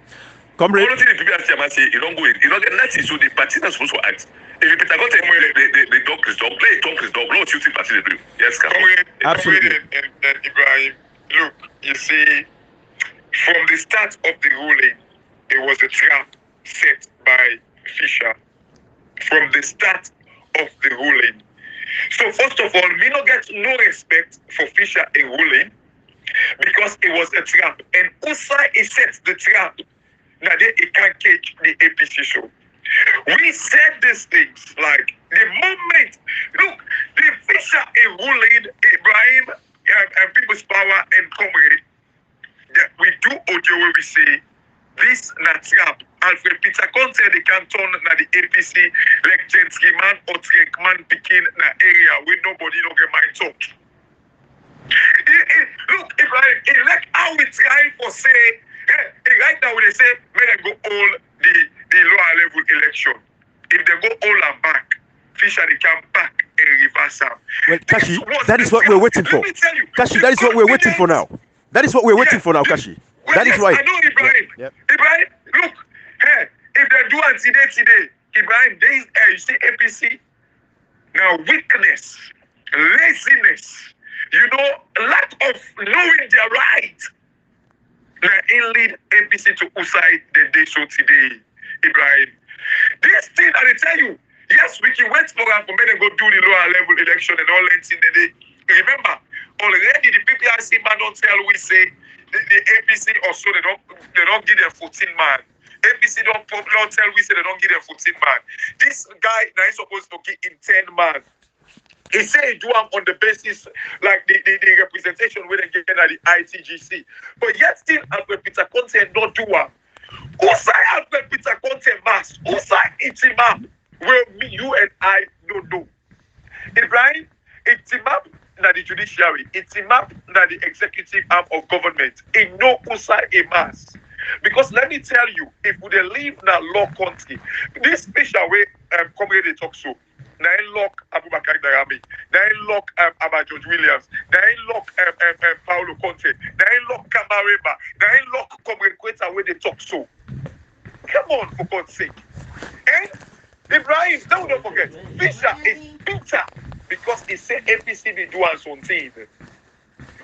Comrade, All the people as German say you don't go you don't get nothing so the party not supposed to act. If you Peter got the dog is dog play talk is dog no shooting party they do. Yes, absolutely. And Ibrahim, look, you see, from the start of the ruling, it was a trap set by Fisher. From the start of the ruling. So first of all, me not get no respect for Fisher in ruling because it was a trap. And Usai is set the trap. Now it can't catch the APC show. We said these things like the moment, look, the Fisher in ruling, Ibrahim and People's Power and Comrade, that we do audio where we say this na trap. Alfred Peter Conte the canton na the APC like gentleman or man picking na area where nobody no get mind talk. Look, Ibrahim, it like how we try for say, right now when they say when they go all the lower level election, if they go all and back, Fisher they come back and reverse them. Well, Kashi, that is what we're waiting for. Kashi, that is what we're waiting for now. That is what we're waiting for now, Kashi. That is right. I know Ibrahim. Yep. Ibrahim, look, hey, if they do it today, Ibrahim, there is you see APC. Now weakness, laziness, you know, lack of knowing their right. Now in lead APC to Usai the day show today, Ibrahim. This thing I tell you, yes, we can wait for them for me to go do the lower level election and all that in the day. Remember, already the PPRC man don't tell we say the APC also they don't give them 14 man. APC don't tell we say they don't give them 14 man. This guy now is supposed to give him 10 man. He say he do them on the basis like the representation where they get at the ITGC. But yet still Alfred Peter Conte not do them. Who say Alfred Peter Conte mass? Who say it's him up? Well, me, you and I don't know. Ibrahim, it's him up. Na the judiciary, it's a map na the executive arm of government. In no Usai a mass. Because let me tell you, if we live in a law country, this special way comrade they talk so. Now lock Abubakar Darami, now lock Abba George Williams, now lock Paulo Conte, now lock Kamareba, now lock Comrade Kweta where they talk so. Come on, for God's sake. And Ibrahim, don't forget, Fisher is bitter. Because he said APC be doing something.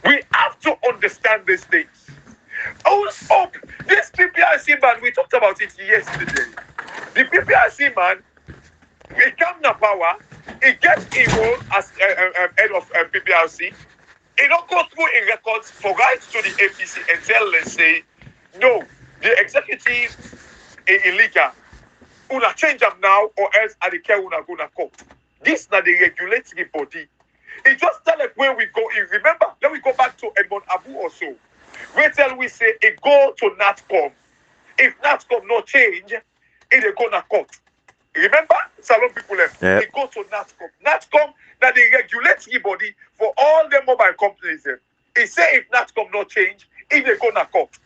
We have to understand these things. Also, this PPRC man, we talked about it yesterday. The PPRC man, he come to power, he gets enrolled as head of PPRC. He don't go through in records for rights to the APC and tell them, say, no, the executive is illegal. Una change them now or else I declare una go to court. This is not the regulatory body. It just tell us where we go. Remember, let me go back to Edmond Abu also. Where tell we say it go to NATCOM. If NATCOM no change, it go to court. Remember, Salon people left. Yeah. It go to NATCOM. NATCOM now the regulatory body for all the mobile companies. It say if NATCOM no change, it go to court.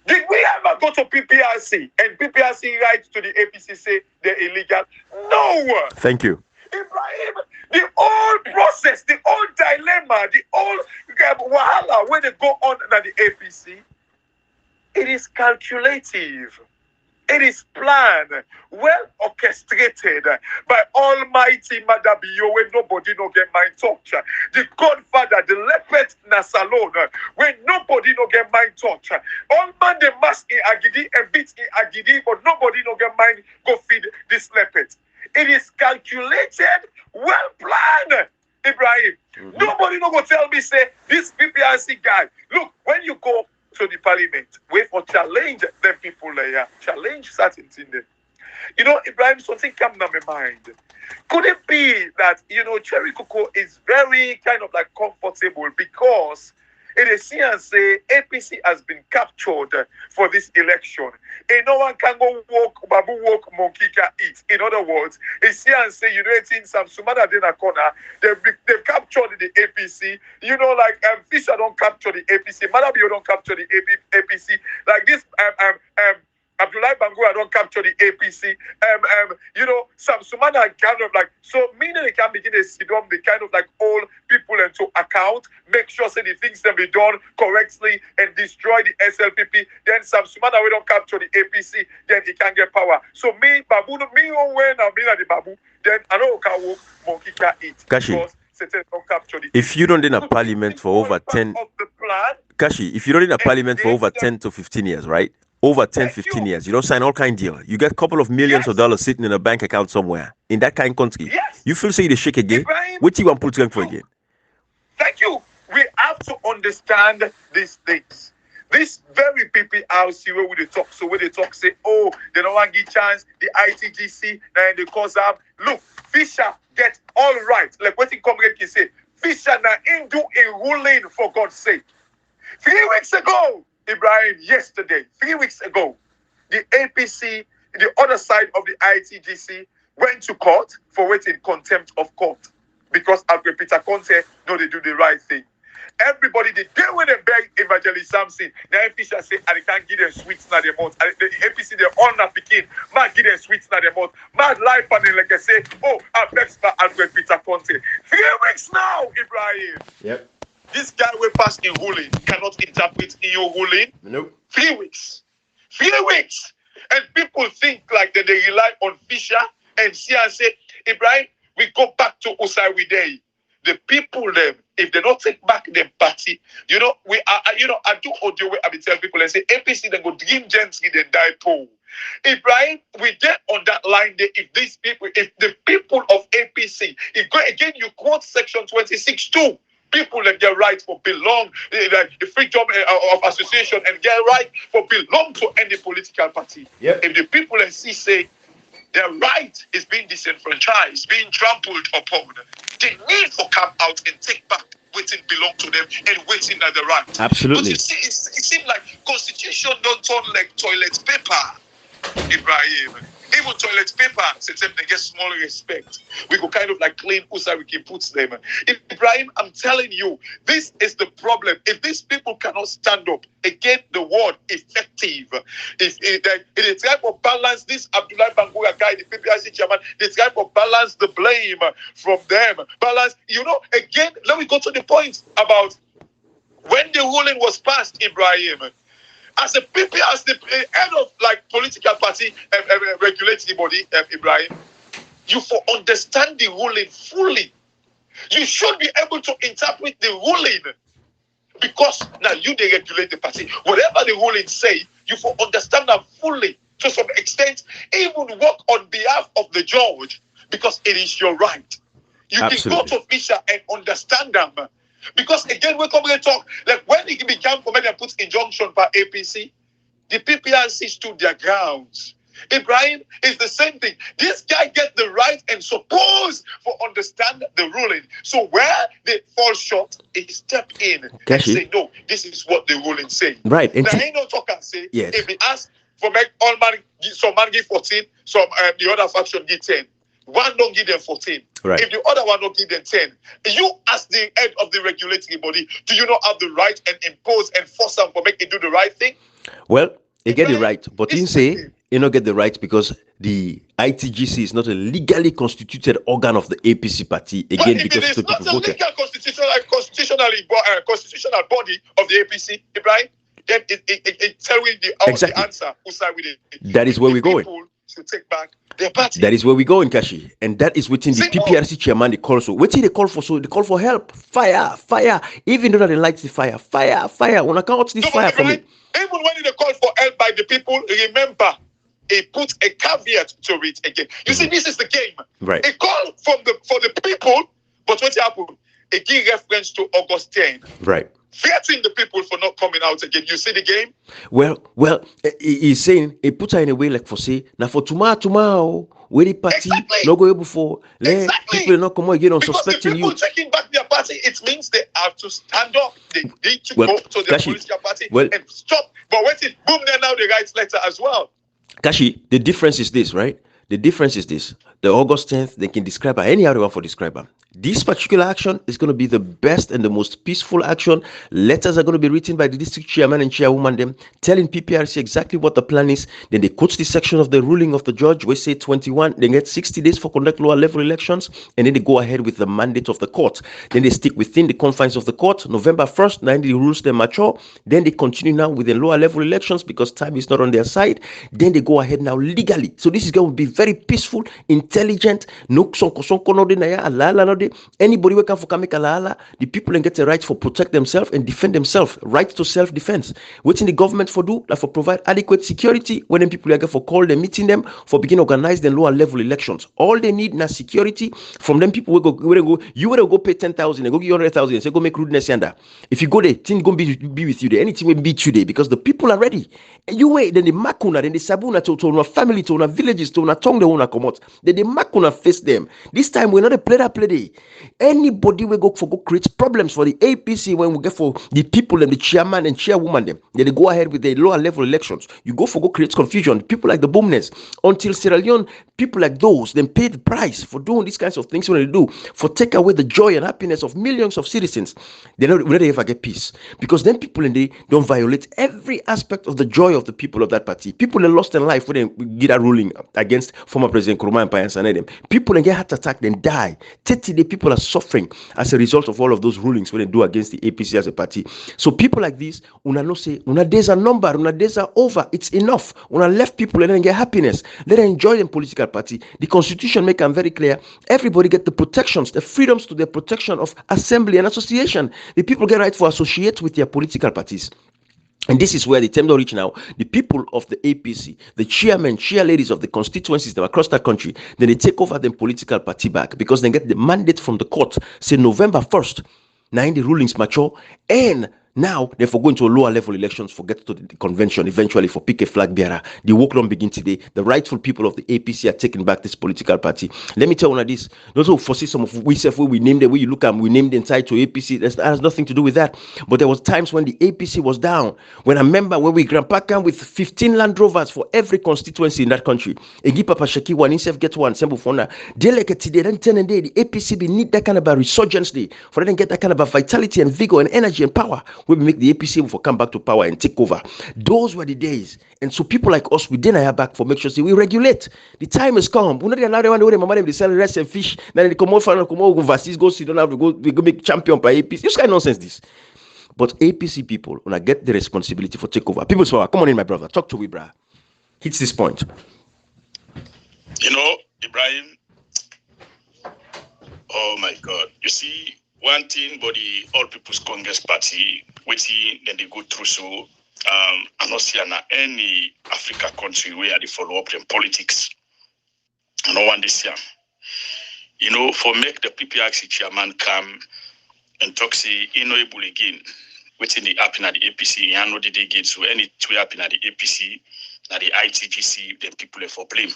Did we ever go to PPRC and PPRC writes to the APC say they're illegal? No. Thank you. Ibrahim, the whole process, the whole dilemma, the whole wahala where they go on at the APC, it is calculative. It is planned, well orchestrated by Almighty Madabio when nobody no get mind touch. The Godfather, the Lepet Nasalon, when nobody no get mind touch. All man they mask in Agidi and beat in Agidi, but nobody no get mind go feed this Lepet. It is calculated, well planned, Ibrahim. Nobody no go tell me say this PPRC guy. Look, when you go to the parliament, wait for challenge them people there, challenge certain thing there. You know, Ibrahim, something come to my mind. Could it be that, you know, Cherry Coco is very kind of like comfortable because it is seen and say APC has been captured for this election. And no one can go walk, babu walk, monkey can eat. In other words, it's seen and say, you know, it's in some Sumana Dena corner, they've captured the APC. You know, like Fisher don't capture the APC, Malabio don't capture the APC. Like this, Abdullah Bangura don't capture the APC. You know, some Sumana kind of like, so meaning they can begin to sit down the kind of like all people into account, make sure say the things can be done correctly and destroy the SLPP. Then some Sumana we don't capture the APC, then he can get power. So me, Babu, me when I'm in the Babu, then I don't can walk, monkey can eat. Kashi, don't capture the if you don't in a parliament for over 10 of the plan, Kashi, if you don't in a parliament for over 10 to 15 years, right? Over 10, 15 years, you don't sign all kind of deal. You get a couple of millions of dollars sitting in a bank account somewhere in that kind of country. Yes. You feel say you shake again. Ibrahim, What you want to put together for again? Thank you. We have to understand these things. This very PPRC where they talk, so where they talk say, oh, they don't want to give chance, the ITGC, and they cause up. Look, Fisher get all right. Like what the comrade can say, Fisher now in do a ruling for God's sake. 3 weeks ago, Ibrahim, yesterday, 3 weeks ago, the APC, the other side of the ITGC, went to court for waiting contempt of court because Alfred Peter Conte know they do the right thing. Everybody, they when they beg Evangelist Samson, now Fisher say, I can't give them sweets na the month. The APC, they all not picking, man, give them sweets na the month. Man, life and then like I say, oh, I beg Alfred Peter Conte. 3 weeks now, Ibrahim. Yep. This guy will pass in ruling cannot interpret in your ruling. Nope. 3 weeks. 3 weeks. And people think like that they rely on Fisher and see and say, Ibrahim, we go back to Osai Day. The people them, if they don't take back their party, you know, we are, you know, I do audio where I be tell people and say APC then go dream gently then die poor. Ibrahim, we get on that line there. If these people, if the people of APC, if go again, you quote section 26(2). People that get right for belong, the freedom of association and get right for belong to any political party. Yep. If the people and see say their right is being disenfranchised, being trampled upon, they need to come out and take back waiting belong to them and waiting at the right. Absolutely. But you see, it seems like constitution don't turn like toilet paper, Ibrahim. Even toilet paper, since they get small respect, we go kind of like clean usa we can put them. Ibrahim, I'm telling you, this is the problem. If these people cannot stand up against the word effective, if they try to balance this Abdullah Bangura guy, the PPRC chairman, they try to balance the blame from them. Balance, you know, again, let me go to the point about when the ruling was passed, Ibrahim. As a people, as the head of like political party regulatory body, Ibrahim, you for understand the ruling fully. You should be able to interpret the ruling because now you they regulate the party. Whatever the ruling say, you for understand them fully to some extent. Even work on behalf of the judge because it is your right. You Absolutely. can go to Fisher and understand them. Because again, we come and talk, like when it became comment and put injunction by APC, the PPRC stood their grounds. Ibrahim is the same thing. This guy get the right and supposed for understand the ruling. So where they fall short, he step in and say, no, this is what the ruling say. Right. Now, ain't no talk and say, yes. If he ask for make all man, some man give 14, some the other faction give 10. One don't give them 14. Right. If the other one don't give them 10, you as the head of the regulatory body, do you not have the right and impose and force them for make it do the right thing? Well, you get it right, but you say you don't get the right because the ITGC is not a legally constituted organ of the APC party. Again, but because it is not a legal constitutional body of the APC, Ibrahim. Then it tells you the answer. Who side with it? That is where we're going. To take back their party. That is where we go in Kashi, and that is within the PPRC chairman. They call so. What did they call for? So they call for help, fire. Even though they like the fire. When I come out this fire for me. Even when they call for help by the people, remember, it puts a caveat to it again. You see, this is the game. Right. A call for the people, but what happened? It give reference to August 10. Right. vetting the people for not coming out again. You see the game? Well, he's saying he put her in a way like for say now for tomorrow. Where the party not go before, people not come again on suspecting you. Because if people taking back their party, it means they have to stand up. They need to go to their political party and stop. But wait it, boom, now they write letter as well. Kashi, the difference is this, right? The difference is this. The August 10th, they can describe her any other one for describe her. This particular action is going to be the best and the most peaceful action. Letters are going to be written by the district chairman and chairwoman them, telling PPRC exactly what the plan is. Then they quote the section of the ruling of the judge, we say 21, they get 60 days for conduct lower level elections, and then they go ahead with the mandate of the court. Then they stick within the confines of the court. November 1st, 90 rules they mature. Then they continue now with the lower level elections because time is not on their side. Then they go ahead now legally. So this is going to be very peaceful, intelligent, no anybody who can for Kamikala, the people and get a right for protect themselves and defend themselves, right to self-defense. Waiting the government for do, like for provide adequate security when them people are for call them, meeting them, for begin organize the lower level elections. All they need now security from them people you will go pay 10,000 and go give you 100,000 and say go make rudeness yonder. If you go there, thing gonna be with you there. Anything will beat you there because the people are ready. And you wait, then the Makuna, then the Sabuna to our family, to our villages, to our tongue, they wanna come out. Then the Makuna face them. This time we're not a play day. Anybody will go create problems for the APC when we get for the people and the chairman and chairwoman them. Then they go ahead with the lower level elections. You go create confusion. People like the Boomness, until Sierra Leone, people like those then pay the price for doing these kinds of things when they do, for take away the joy and happiness of millions of citizens. They never ever get peace. Because then people and they don't violate every aspect of the joy of the people of that party. People that lost their life when they get a ruling against former President Nkrumah and Payansanedem. People that get heart attack then die. 30 days people are suffering as a result of all of those rulings when they do against the APC as a party. So people like this, una no say, una days are numbered, una days are over. It's enough. Una left people and then get happiness. Let them enjoy them political party. The constitution make them very clear. Everybody get the protections, the freedoms to the protection of assembly and association. The people get right for associate with their political parties. And this is where the time don't reach now. The people of the APC, the chairmen, chairladies of the constituencies that are across that country, then they take over the political party back because they get the mandate from the court. Say November 1st, now the rulings mature, and now they're for going to a lower level elections, for get to the convention eventually for pick a flag bearer. The work don't begin today. The rightful people of the APC are taking back this political party. Let me tell you this. Those who foresee some of we named it, where you look at we named the entire to APC. That has nothing to do with that. But there was times when the APC was down. When I remember when we grandpa came with 15 Land Rovers for every constituency in that country. Egi Papa Shaki one, himself get one, Sembo Fona. They like it today, then 10 and day, the APC be need that kind of a resurgence day for them to get that kind of a vitality and vigor and energy and power. We make the APC able to come back to power and take over. Those were the days. And so people like us, we didn't have back for make sure we regulate. The time has come. We're not allowed one way my they sell rice and fish. Then they come out from overseas, go sit down, we go make champion by APC. This kind of nonsense this. But APC people, when I get the responsibility for takeover, people say, come on in, my brother, talk to me, brah. Hits this point. You know, Ibrahim, oh my God. You see, one thing but the All People's Congress Party, waiting, then they go through so I'm not seeing any Africa country where they follow up in politics. I don't want this year. You know, for make the PPRC chairman come and talk say able again, waiting the happen at the APC, and know the again, so any two happen at the APC, at the ITGC, then people are for blame.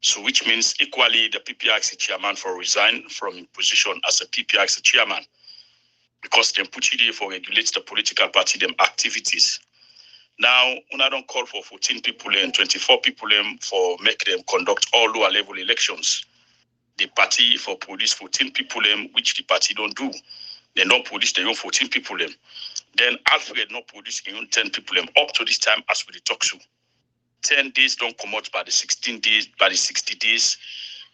So which means equally the PPRC chairman for resign from his position as a PPRC chairman, because them put you there for regulate the political party, them activities. Now, when I don't call for 14 people and 24 people for make them conduct all lower level elections, the party for produce 14 people which the party don't do. They don't produce their own 14 people Then Alfred not produce their own 10 people up to this time as we talk to. 10 days don't come out by the 16 days, by the 60 days.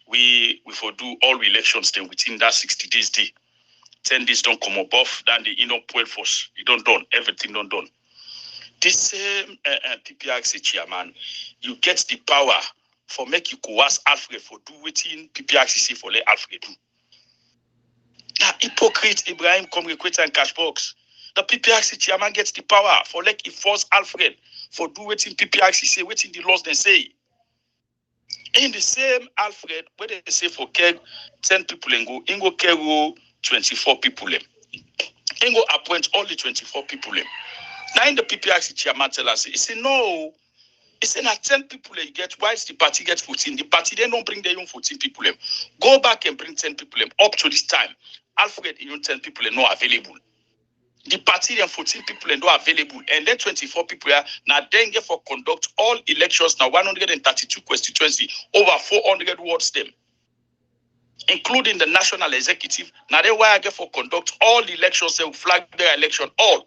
We for do all elections then within that 60 days day. 10 days don't come above, then the point force. You don't done, everything don't done. This same PPRC chairman, you get the power for make you go ask Alfred for do within PPRC say for let Alfred do. Now hypocrite Ibrahim come request and cash box. The PPRC chairman gets the power for like he force Alfred for do waiting PPRC say waiting the laws they say. In the same Alfred, where they say for care 10 people and go, 24 people. He go appoint only 24 people. Now in the PPRC chairman tell us, he say no. He said, now 10 people you get, why is the party get 14? The party, they don't bring their own 14 people. Go back and bring 10 people. Up to this time, Alfred, even 10 people are not available. The party and 14 people are not available. And then 24 people are now then get for conduct all elections, now 132 constituency, over 400 wards them, including the national executive. Now they why I get for conduct all the elections, they will flag their election, all.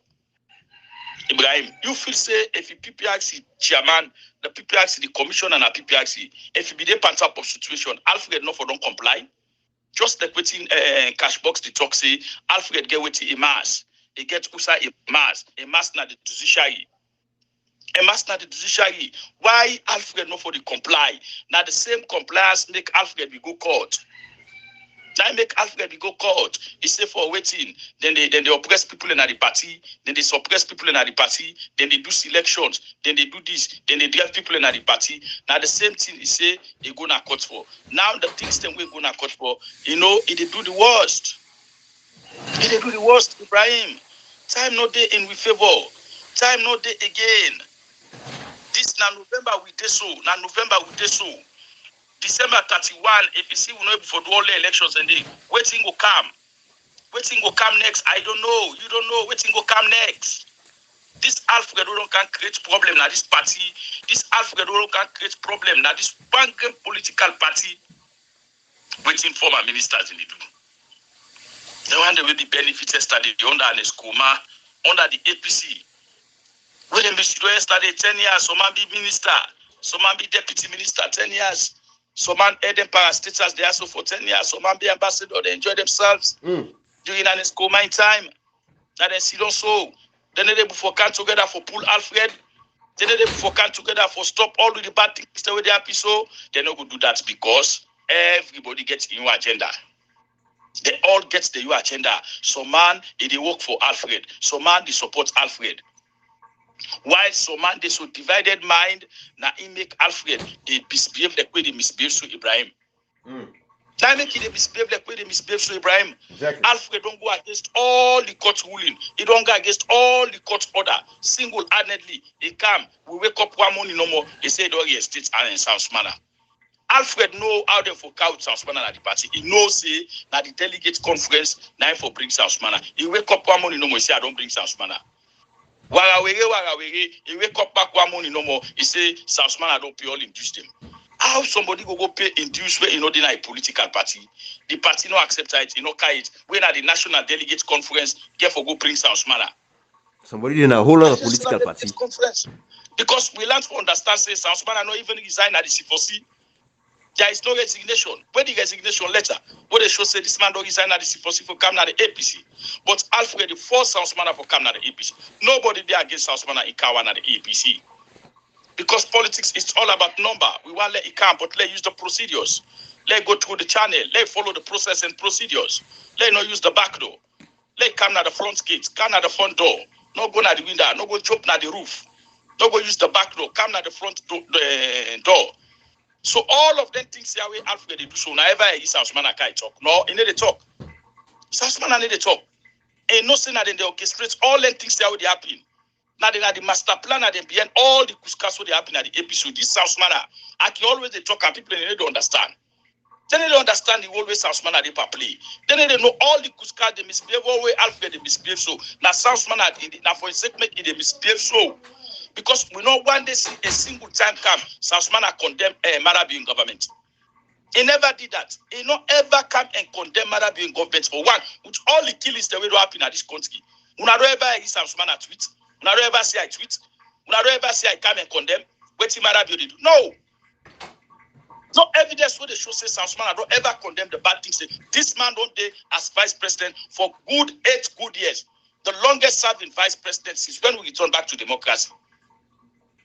Ibrahim, you feel say if the PPRC chairman, the PPRC, the commission and the PPRC, if you be the part of situation, Alfred Nov don't comply. Just like waiting cash box the talk say, Alfred get waiting a mass. He get usa a mass na the judiciary. A mass na the judiciary. Why Alfred Nov for the comply? Now the same compliance make Alfred be go court. Now make Alfred go court. He say for waiting. Then they oppress people in the party. Then they suppress people in the party. Then they do selections. Then they do this. Then they drive people in the party. Now the same thing he say he go na court for. Now the things them we go na court for. You know, he they do the worst. He they do the worst, Ibrahim. Time no day in we favor. Time no day again. This na November we dey so. Na November we dey so. December 31, if you see we know before all the elections and they waiting will come. Waiting will come next. I don't know. You don't know. Waiting will come next. This Alfred can create problem now. This party. This Alfred can create problem now. This one political party waiting for my ministers in the do. The one that will be benefited study under an Escoma, under the APC. When the minister study 10 years, some man be minister, some man be deputy minister 10 years. Some man head them parastatals they also for 10 years. Some man be ambassador, they enjoy themselves during an Escoma time. Now they see also. Then they before come together for pull Alfred. Then they before come together for stop all the bad things the way they happy. So they're not going to do that because everybody gets a new agenda. They all get the new agenda. Some man they work for Alfred. Some man they support Alfred. While some man they so divided mind, now he make Alfred they misbehave like way they misbehave to Ibrahim. Now make they misbehave like way they misbehave to Ibrahim. Exactly. Alfred don't go against all the court ruling. He don't go against all the court order. Single-handedly, he come. We wake up one morning no more. He say the state and in South Manor. Alfred know how they for count South Manor at the party. He knows say that the delegate conference now for bring South Manor. He wake up one morning no more. He say I don't bring South Manor. Warawere, he wake up back one morning no more. He say, South Man, I don't pay all induce them. How somebody go pay induce where you know deny political party? The party no accept it, you know, it. When at the national delegate conference, get for go bring South Man. Somebody in a whole lot of political party. Conference. Because we learn to understand, say, South Man not even resign at the C4C. There is no resignation. When the resignation letter, what they show say this man don't resign at the C4C for come at the APC. But Alfred, the first South Man for come at the APC. Nobody there against South Man in Kawan at the APC. Because politics is all about number. We want to let it come, but let use the procedures. Let go through the channel. Let follow the process and procedures. Let not use the back door. Let come at the front gate. Come at the front door. No go at the window. No go jump at the roof. No go use the back door. Come at the front door. So all of them things here where Alfred they do so. Now ever is South Man can't talk. No, he need to talk. South Man need to talk. Ain't no saying that they orchestrate all them things here where they happen. Now they are the master plan and then behind all the kuskas what they happen at the episode. This South Man, I can always they talk and people they need to understand. Then they don't understand the whole way South Man they play. Then they know all the kuskas they misbehave all way Alfred they misbehave so. Now South Man now for a sake make it they misbehave so. Because we know one day see a single time come, South Man condemn Marabi in government. He never did that. He not ever come and condemn Marabi in government for one, with all the killings that will happen at this country. We never ever hear South Man tweet. We never ever say I tweet. We never ever say I come and condemn. What Marabi they do? No. No evidence where they show say South Man don't ever condemn the bad things. This man don't day as vice president for good 8 good years. The longest serving vice president since when we return back to democracy.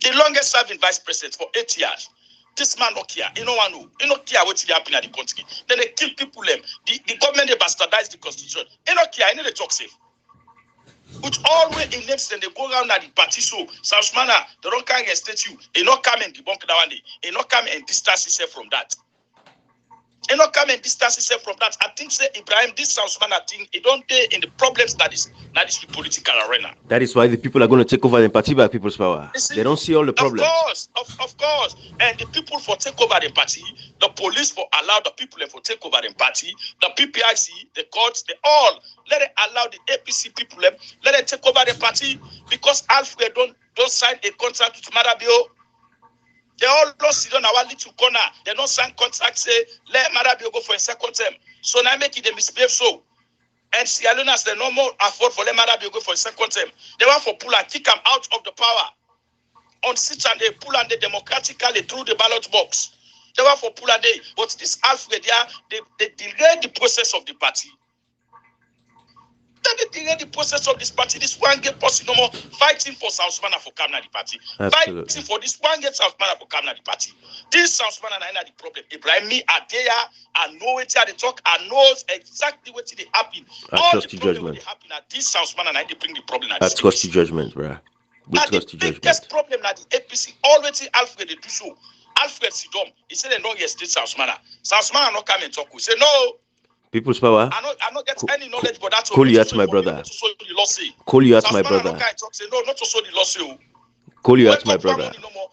The longest serving vice president for 8 years. This man not care. He no one know. He not care what happen at the country. Then they kill people. The government they bastardize the constitution. He not care. He need to talk safe. Which always in names then they go around at the party so South Man they don't come and state you. He not come and debunk that one day. He not come and distance himself from that. He You know, come and distance yourself from that. I think say Ibrahim, this sounds man, I think it don't take in the problems that is the political arena. That is why the people are going to take over the party by people's power. They don't see all the problems. Of course. And the people for take over the party, the police for allow the people for take over the party, the PPIC, the courts, they all let it allow the APC people let it take over the party because Alfred don't sign a contract with Marabio. They all lost sit on our little corner. They don't sign contract say let Marabio go for a second term. So now make it a misbehave so. And Sierra Leoneans they no more afford for let Marabio go for a second term. They want for pull and kick him out of the power. On sit and they pull and they democratically through the ballot box. They want for pull and they but this Alfred they delay the process of the party. They delay the process of this party. This one get possible no more fighting for South Mana for Kamna the party. Absolutely. Fighting for this one get South Mana for Kamna the party. This South Mana na the problem. Ibrahim me are there. I know it they talk. I know exactly what they happen. All the problem they happen at this South Mana na they bring the problem. That's trusty judgment, bro. The biggest problem that the APC already Alfred they do so. Alfred Sidom, he said no yes this South Mana. South Mana not come and talk. We say no. People's power. I not get any knowledge, but that's call you out, my brother. Call you out, my brother. No, not to show the lawsuit. Call you out, my brother.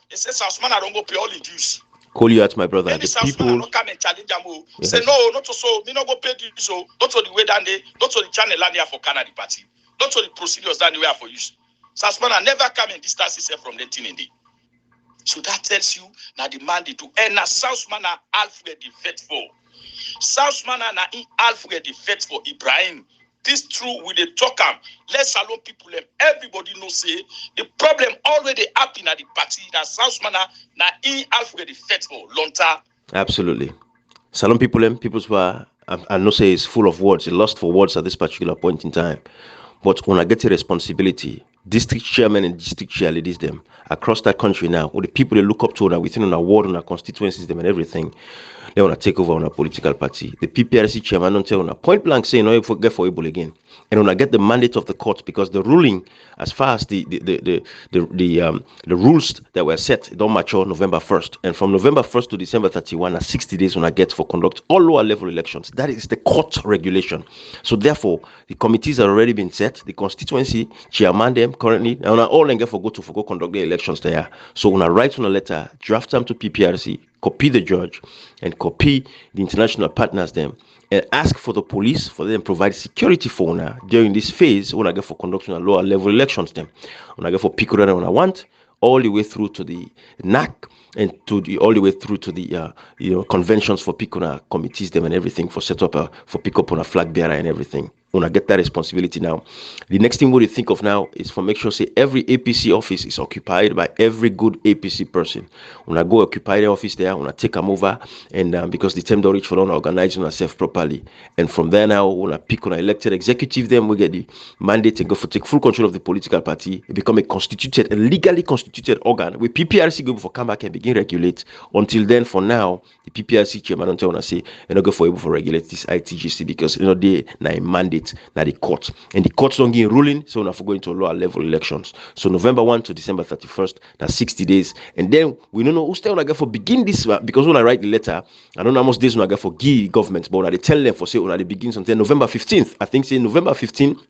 They say Southman I don't go pay all the dues. Call you out, my brother. The people not come and challenge them. Yes. Say no, not to so. Me not go pay the so. Not to the way down there. Not to the channel land here for Canada party. Not to the procedures down the way for use. Southman I never come and distance himself from the thing in the. So that tells you now the man they do. And now Southman Alfred the faithful. Southman and Alfred the faithful Ibrahim. This true with the talk am. Let's allow people everybody know say the problem already happened at the party that Southman and Alfred the faithful Lonta. Absolutely. Salon people people's power I know say is full of words, lost for words at this particular point in time. But when I get a responsibility, district chairmen and district chair ladies them across that country now, or the people they look up to now within our ward, on our constituencies, them and everything, they want to take over on a political party. The PPRC chairman don't tell on a point blank saying no, you forget for able again. And when I get the mandate of the court, because the ruling, as far as the rules that were set, don't mature November 1st. And from November 1st to December 31 are 60 days when I get for conduct all lower level elections. That is the court regulation. So therefore, the committees have already been set. The constituency chairman them currently, and all and get for go conduct the elections there. So when I write on a letter, draft them to PPRC, copy the judge and copy the international partners them and ask for the police for them provide security for now during this phase when I get for conducting a lower level elections them. When I get for pick when I want all the way through to the NAC and to the all the way through to the conventions for pick on committees them and everything for set up for pick up on a flag bearer and everything. When I get that responsibility now, the next thing we think of now is for make sure say every APC office is occupied by every good APC person. When I go occupy the office there, when I take them over, and because the term don't reach for them, organizing ourselves properly. And from there now, when I pick on an elected executive, then we get the mandate and go for take full control of the political party. It become a legally constituted organ. With PPRC go for come back and begin regulate. Until then, for now, the PPRC chairman don't want to say you're not go for able to regulate this ITGC because they now a mandate. Now the court and the courts don't give ruling, so now for going to lower level elections. So November 1 to December 31st, that's 60 days, and then we don't know who's still gonna for begin this because when I write the letter, I don't know how much days when I get for give government, but when I tell them for say when I begin until November 15th, I think say November 15th.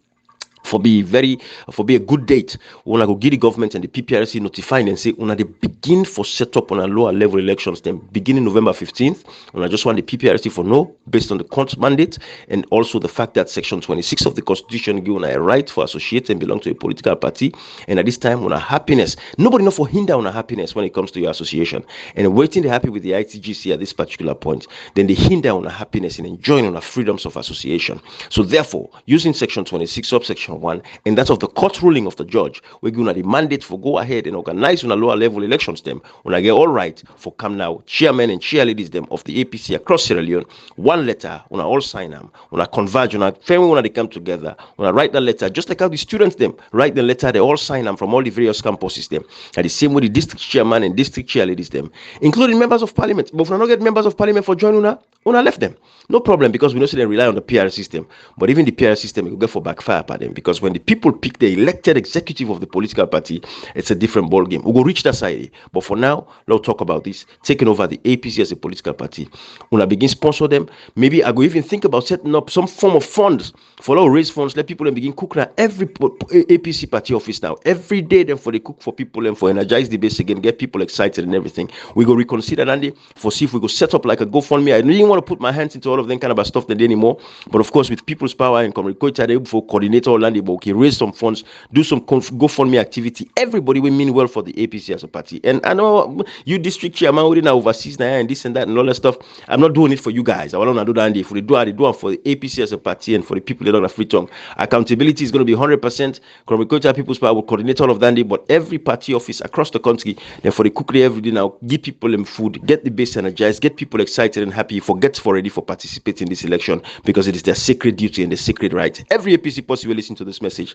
For be a good date when I go give the government and the PPRC notifying and say when they begin for set up on a lower level elections then beginning November 15th, when I just want the PPRC for no based on the court mandate and also the fact that section 26 of the constitution give a right for associate and belong to a political party, and at this time when a happiness nobody know for hinder on a happiness when it comes to your association and waiting they happy with the ITGC at this particular point, then they hinder on a happiness and enjoying on a freedoms of association. So therefore using section 26 subsection 1 and that of the court ruling of the judge, we're going to the mandate for go ahead and organize on a lower level elections them when I get all right for come now chairmen and chairladies them of the APC across Sierra Leone, one letter when I all sign them, when I converge, when I family when they come together, when I write that letter, just like how the students them write the letter, they all sign them from all the various campuses them. And the same way the district chairman and district chairladies them, including members of parliament. But if we not get members of parliament for joining una left them. No problem because we know they rely on the PR system. But even the PR system will go for backfire upon them because because when the people pick the elected executive of the political party, it's a different ball game. We'll go reach that side. But for now, let's talk about this, taking over the APC as a political party. When I begin sponsor them, maybe I go even think about setting up some form of funds for all raise funds, let people begin cook now every APC party office now. Every day then for the cook for people and for energize the base again, get people excited and everything. We go reconsider Andy for see if we go set up like a GoFundMe. I don't even want to put my hands into all of them kind of stuff anymore. But of course, with people's power and communicator, able for coordinator Landy, but okay, raise some funds, do some GoFundMe activity. Everybody will mean well for the APC as a party. And I know you district chairman already now overseas now and this and that and all that stuff. I'm not doing it for you guys. I want to do that. If we do it, do it for the APC as a party and for the people that don't have free tongue. Accountability is going to be 100%. Communicator, people's power will coordinate all of that. But every party office across the country, then for the cookery every day now, give people them food, get the base energized, get people excited and happy, forget for ready for participating in this election because it is their sacred duty and the sacred right. Every APC possible listen to this message.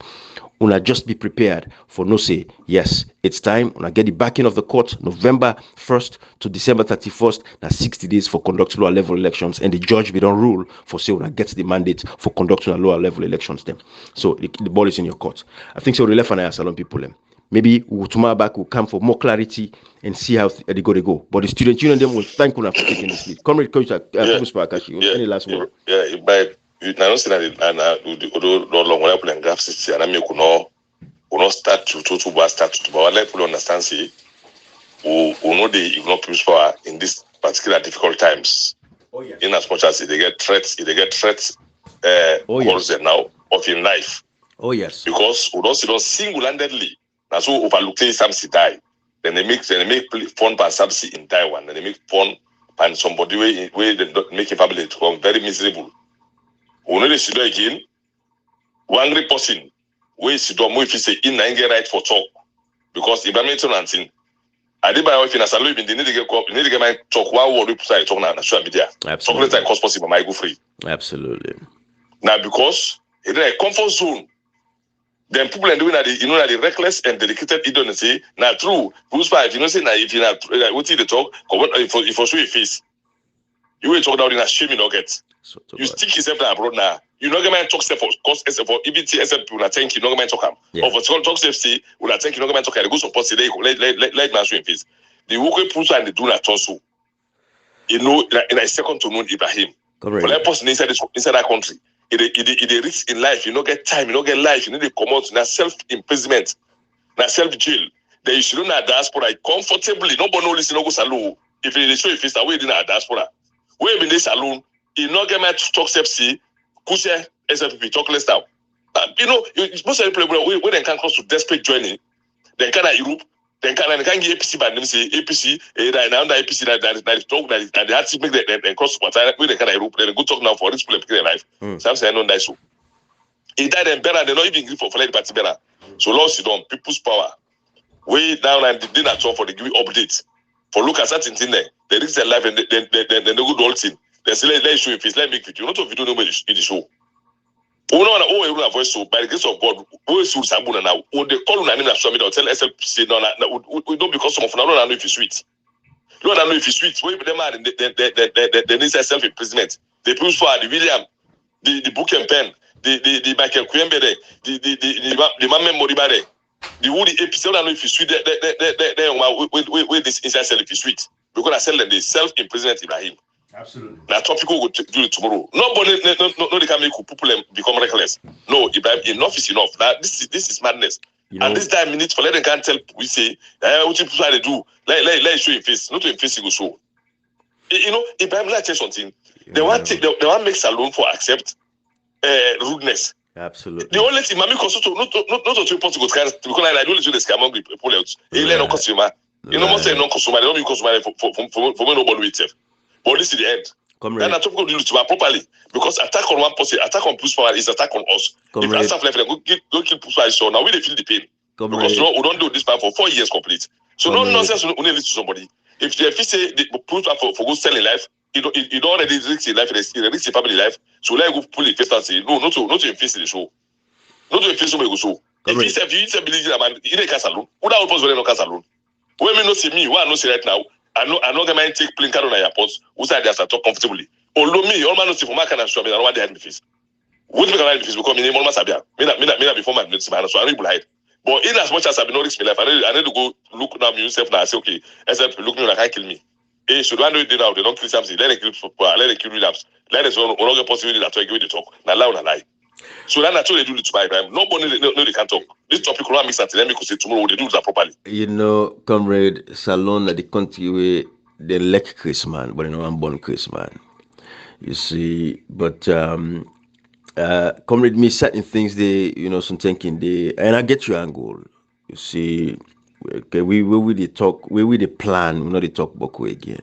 Una just be prepared for no say. Yes, it's time. Una get the backing of the court November 1st to December 31st. Now 60 days for conducting lower level elections, and the judge will don't rule for say una gets the mandate for conducting lower level elections. Then, so the ball is in your court. I think so. The left and I salon people them. Maybe tomorrow back will come for more clarity and see how they go. But the student union them will thank you for taking this lead. Comrade Coach, any last word? Yeah, but you know, no longer playing graphics, and I mean, we start to but let people understand, see, we know they ignore people's power in this particular difficult times. Oh, yeah. In as much as they get threats, calls them now of in life. Oh yes. Because we don't see them single-handedly. Now so overlooking Samsi die. Then they make fun by Samsi in Taiwan. Then they make fun and somebody where they make a family to become very miserable. We know they see again. One angry person where she don't if you say in get right for talk. Because if I'm not saying I did buy if in a salon, they need to get my talk one word we talk on social media. Absolutely. Chocolate cost possible my go free. Absolutely. Now because it's a comfort zone. Then people are doing that, the reckless and dedicated idiocy. Now, true. If you know, say, if you not, what did they talk? If you show your face, you will talk down in a shame, you know, get. You stick yourself abroad now. You know, man talk for cost, for EBT, except you not think you know, man talk him. Or for talk safety, you not think you know, man talk him. They go support today, let man show your face. The work push and they do not also. You know, in a second to know Ibrahim. For that person inside that country. It risk in life, you don't get time, you don't get life, you need to come out, na self-imprisonment, na self-jail. Then you should not diaspora comfortably. Nobody knows listen, no go saloon. If you show if it's away in a diaspora, where in this saloon, you not get my talk sepsi, kushe, SFP, talk less now. Most of the people when they can cross to desperate journey, they can Europe, they can get APC by them say APC, now the APC that talk that they had to make the cross water when they can Europe, they go talk now for rich people in life. Some say I don't die so. It died and better, they not even give for the party better. So lost it on people's power. Way down and they didn't talk for the give updates. For look at certain thing there, they risk their life and they go do all thing. They say let show if it's let me quit you. Not if you don't know where in the show. We don't want to voice so by the grace of God, we should Sabuna now. When they call on Amina Swami, they'll tell SLPC, no, we don't because some of them don't know if it's sweet. You don't know if it's sweet. We them are they need self-imprisonment. The people for the William, the book and pen, the Michael Kwembe, the Mame Moribare, the Woody episode, I don't know if it's sweet. They this inside self if it's sweet. We're gonna sell them the self-imprisonment Ibrahim. Absolutely. Now, topical will do it tomorrow. Nobody, no, they can make people become reckless. No, Ibrahim, enough is enough. That this is madness. And this time, minute for let them can't tell. We say, what you try to do? Let show your face. Not to your face, you go show. Ibrahim, let's tell something. They want make saloon for accept rudeness. Absolutely. The only thing, Mami Kosoto, not to report to go because I don't do the scam on people else. He let no consumer. You know, most say no consumer. They don't mean consumer for nobody with it. But this is the end. Then I talk about it properly because attack on one person, attack on Push Power is attack on us. If I start left, go kill Push Power. So now we feel the pain because we don't do this part for 4 years complete. So no nonsense. We only listen to somebody. If they say the Push Power for go sell in life, you don't already risk in life. It risks your family life. So let go pull it first and say no, not to invest in the show, not to invest in the show. If you say believe in a man, you don't cancel alone. Who that opposite no cancel alone? When me not see me, why I not see right now? I know the man take plane card on airports. Who say they are talk comfortably. Although me, all man not see for my kind of show. I don't want to have my face. What make a lie is because me name Sabia. Me na before my medicine, so I really hide. But in as much as I've been risk my life, I need to go look now myself now. I say, okay, except look me like I kill me. Hey, so don't do it now. They don't kill something. Let them kill people. Let them kill relapse. Let us no longer possibility that we give the talk. Now lie on a lie. So that's what they do it to my time. Nobody no they can't talk. This topic will not mix until let me say tomorrow they do that properly. You know, comrade Salon at the country where they like Chris man, but you know I'm born Chris man. You see, but comrade me certain things they some thinking they and I get your angle. You see, okay, we the talk, we the plan, we not the talk book again.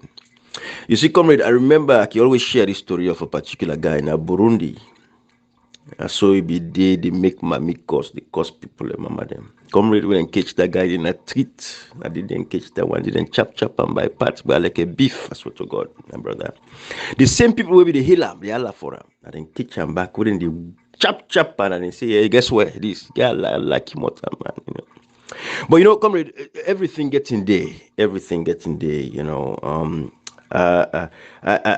You see, comrade, I remember I always share this story of a particular guy in Burundi. I saw it be there, they make mammy cost, they cost people and mama them. Comrade when catch that guy in a treat. I didn't catch that one, didn't chop and by parts, but like a beef, I swear to God, my brother. The same people will be the healer, the Allah for him. I didn't catch him back, wouldn't they chop and they say, hey, guess what? This guy like him what man, But comrade, everything getting there,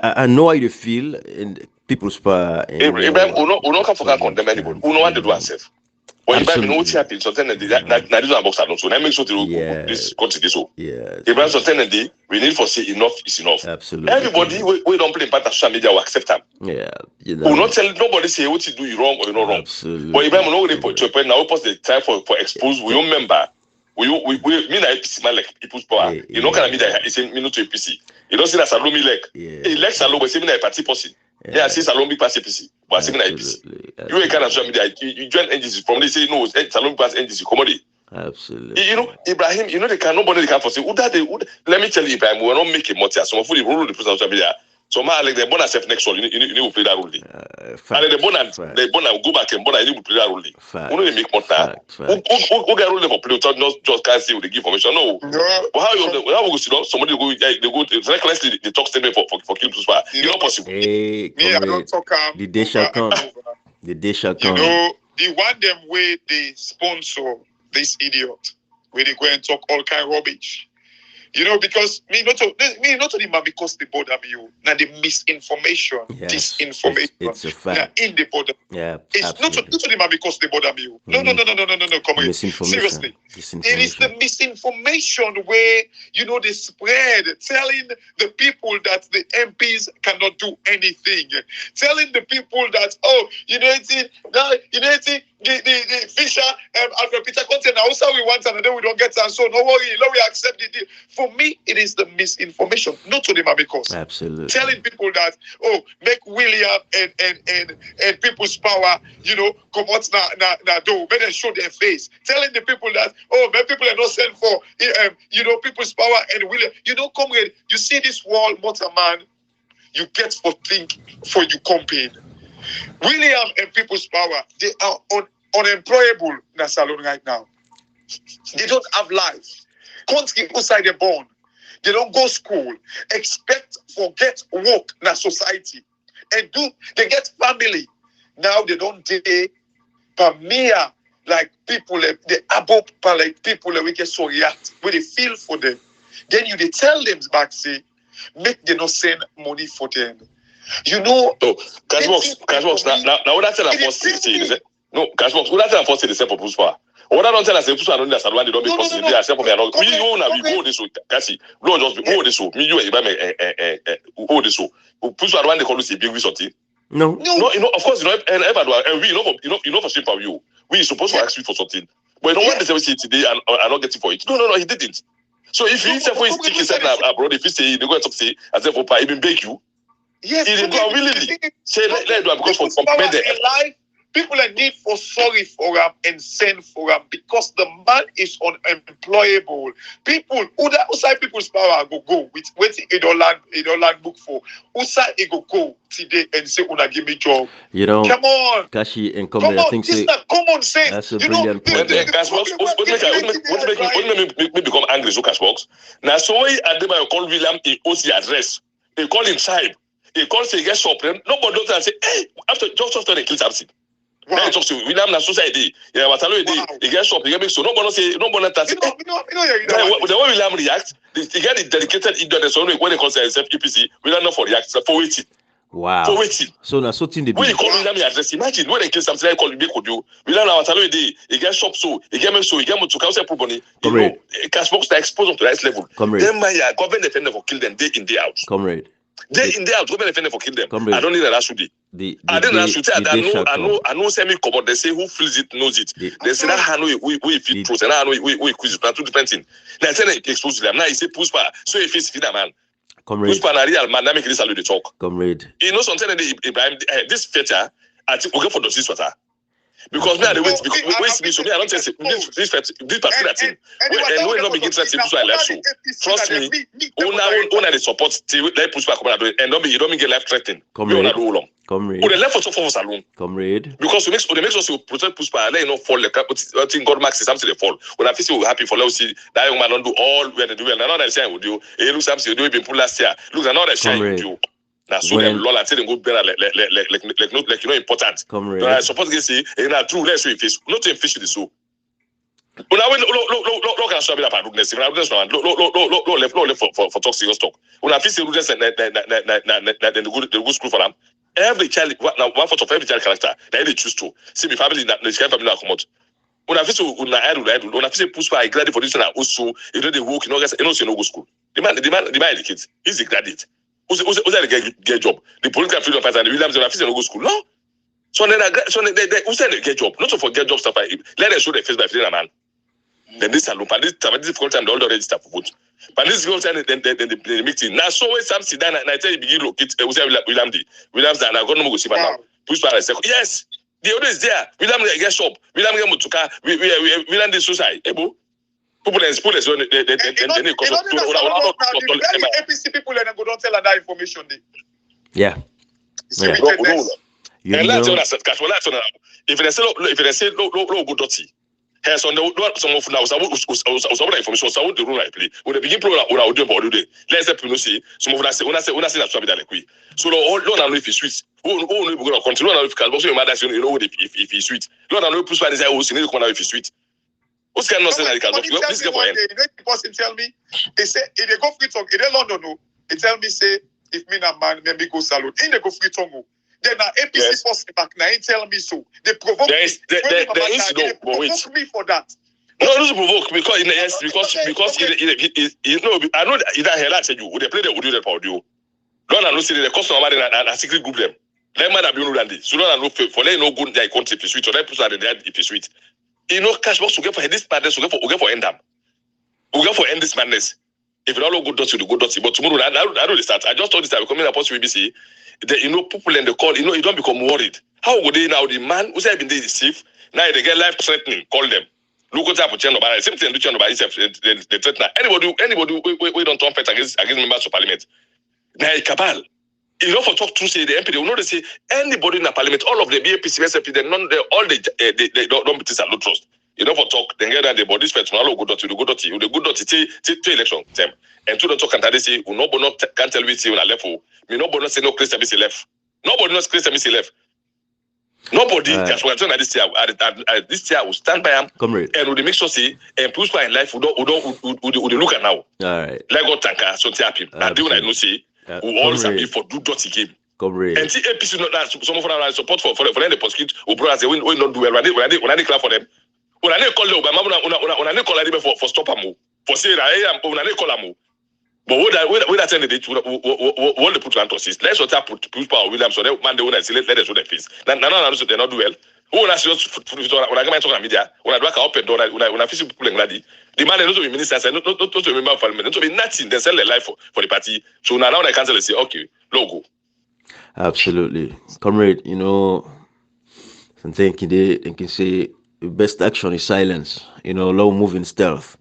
I know how you feel and people's power. Ibrahim, we not can condemn anybody. We know what to do ourselves. But Ibrahim, no happy. So then this one box alone. So let me make sure to this continue so. Yes. Ibrahim, so then we need for say enough is enough. Absolutely. Everybody we don't play part of social media will accept them. Yeah. We will not tell nobody say what you do you wrong or you're not wrong. Absolutely. But Ibrahim, no they put your point now. We post the time for expose. We don't member. We mean that APC man like people's power. You know, can I mean that it's a minute to APC. You don't see that Salome like. He likes Salome, but say me that party person. Yeah, see Salome pass APC, but say me that APC. You can't social media. You join NGC from they say no. Salome pass NGC. Commodity. Absolutely. Ibrahim. Nobody can for say. Let me tell you, Ibrahim. We will not make a multi. So for the rule of the person social media. So man, like the bonus next one, you need to play that role. And the bonus go back and bonus you need to play that role. We don't make more time. Who get role for play? Just can't say they give information. No. But how we go see somebody go recklessly they talk statement for kill to spar. It's not possible. Me, I don't talk. The day shall come. The day shall come. The one them way they sponsor this idiot, where they go and talk all kind of rubbish. Because me not only because they bother me, now the misinformation, disinformation, it's a fact. In the border. Yeah, it's not only because they bother me. No. Come on, seriously. It is the misinformation where they spread, telling the people that the MPs cannot do anything, telling the people that the Fisher Alfred Peter content also we want and then we don't get and so no worry, we accept it. For me, it is the misinformation, not to the because absolutely telling people that make William and people's power, come out na do, make them show their face. Telling the people that make people are not sent for people's power and William. Comrade, you see this wall, Motorman, you get for think for you campaign. William and people's power, they are unemployable in the salon right now. They don't have life. Country outside the born. They don't go school. Expect forget work in the society. And they get family. Now they don't date Pamia like people the above like people we get so react when they feel for them. Then they tell them back say, make them not send money for them. Cashbox. Now what I tell them first say no, Cashbox. What I tell them first say the same for Puspa. What I don't tell us say Puspa don't understand why they don't make possible. They are same for me. We go this way. Cassie, no just go this way. Me you go this way. Puspa don't want to call us a big something. No. Of course and we for simple you. We supposed to ask you for something. But you want to say today and not getting for it. No, he didn't. So if he said for his ticket abroad, if he say they go to say as if for even beg you. Yes, he didn't go willingly. Say let do because for compliment people are need for sorry for him and send for him because the man is unemployable. People, outside people's power go with waiting a dollar book for. Outside it go today and say, "Una give me job." Come on, Kashi and come on. I think this is not common sense. That's a brilliant point. What make become angry so Cashbox? Now so why Adebayo call William a OC address? He call him tribe. He call say get shop. Nobody don't say, hey, after they kill something. Wow. Then talk to William na society. Yeah, what he get shop, he get so nobody say nobody that. The way William react, he get the dedicated idiot so when they call himself EPC, we don't know for react for waiting. Wow. For waiting. So now so the when you call William address, imagine when they kill something like call you could do. William our talo day, he get shop so, he get me so, he get me to council money. You know, Cashbox to expose them to that level. Then my government defender for kill them day in day out. Comrade. Day in day out, government defender for kill them. Comrade. I don't need an ashudi. I know semi covered. They say who feels it knows it. They say that I know we fit truth and I know we quiz it. Two different things. Now tell them expose them. Now he say push power. So if it's feed man. Comrade. Push power real man. That make this already talk. Comrade. You know something that Ibrahim this feature. I think we go for those water. Because me I wait because me so me I don't say this particular thing. And when not begin to say I left so. Trust me, una the support let push back and you don't get life threatening. Comrade. Comrade. Who the left for us alone. Comrade. Because we make us protect push back let you not fall I think God max is something they fall. When I feel happy for let's see that young man don't do all where they do and another shine with you. He looks something you do even pull last year. Look another shine with you. Now so them law and say them go better like you know important. Comrade. I suppose they say and true let's say fish not to fish the so. When I went look can show me that goodness even goodness no left for talk serious talk. When I feel say goodness and the good school for them. Every child now 1/4 of every child character they choose to see me family that the family now come out. When I feel so when I when I feel push by graduate for this and also you know they work you know no go school. The man the kids he's a graduate. Who's that get job? The political freedom fighter and the Williams and I feel no go school. No. So then they who said they get job? Not to forget job stuff. Let them show their face by freedom man. Then this alone, but this difficult time they all register for vote. But this girl time then the meeting. Now so when some sit down and I tell you begin look it was Williams that I got no go see now. Push by second. Yes, the order is there. William get shop. William get mutuka. William the suicide. Ebo. People and spoilers when they APC people and go don't tell her that information. Yeah. And let's if they say low go dirty. Has on the some of now some information so the rule I play. When the begin program or audio about today. Let's say some of us say that so be that so all know if it's sweet. Oh no we go continue now if can also matter you know if it's sweet. Lord know push by this I will see the corner if it's sweet. Who's can not say that this guy for him. The person tell me they say if they go free talk in London no they tell me say if me na man maybe go salon in they go free talk. Then APC person back now tell me so. They provoke me. They provoke me for that. No, it doesn't provoke because you know I know that hell I said you would they play the audio for audio. Don't know see the customer and a secret group them. Let man have you know that so don't know for let no good they can't if it's sweet or that person if it's sweet. You know cash box to get for this madness to get for end up. We get for end this madness. If you don't go dirty, you go dirty. But tomorrow I don't start. I just told this time coming up on BBC. You know, people in the call, you know, you don't become worried. How would they now? The man who said been deceived, now they get life threatening, call them. Look what's happened to nobody. Same thing to nobody, they threaten anybody we don't turn fight against members of parliament. Now cabal. You know, for talk to say the MP, they will not say anybody in the parliament, all of the BAPC, SFP, they don't this and no trust. You know, for talk, then get that the bodies first, no go dirty, the good dirty, to election time. And to the talk and they say, no, can't tell me see on a level. Me nobody say no Christian be left. Nobody knows Christian be left. Nobody that's what I'm this year. This year will stand by him. Comrade. And we make sure see and push by in life we don't look at now. All right. Like God tanker so happy. And they will not say we always be for do dirty game. Comrade. And see APC not that some of them support for them the prosecute or brothers they will not do well when they clap for them. When I call them when I call them for stop them for say that when I call them. But what that ended it, what they put to Antosis, let's not put power Williams so that man they want to let us show their face. Now they not do well. Who want to when I come to media, when I work up and down, when I visit people in Gladi, the man not to be ministers, not to be member of parliament, not to be nothing. They sell their life for the party. So now they cancel and say, okay, logo. Absolutely, comrade. You know, I'm thinking they can say the best action is silence. You know, low moving stealth.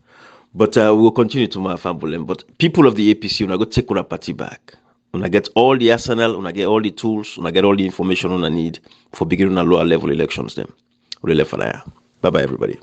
But we'll continue to my family. But people of the APC, we're going to take our party back. When I get all the arsenal, when I get all the tools, when I get all the information I need for beginning at lower level elections, then we'll left for now. Bye-bye, everybody.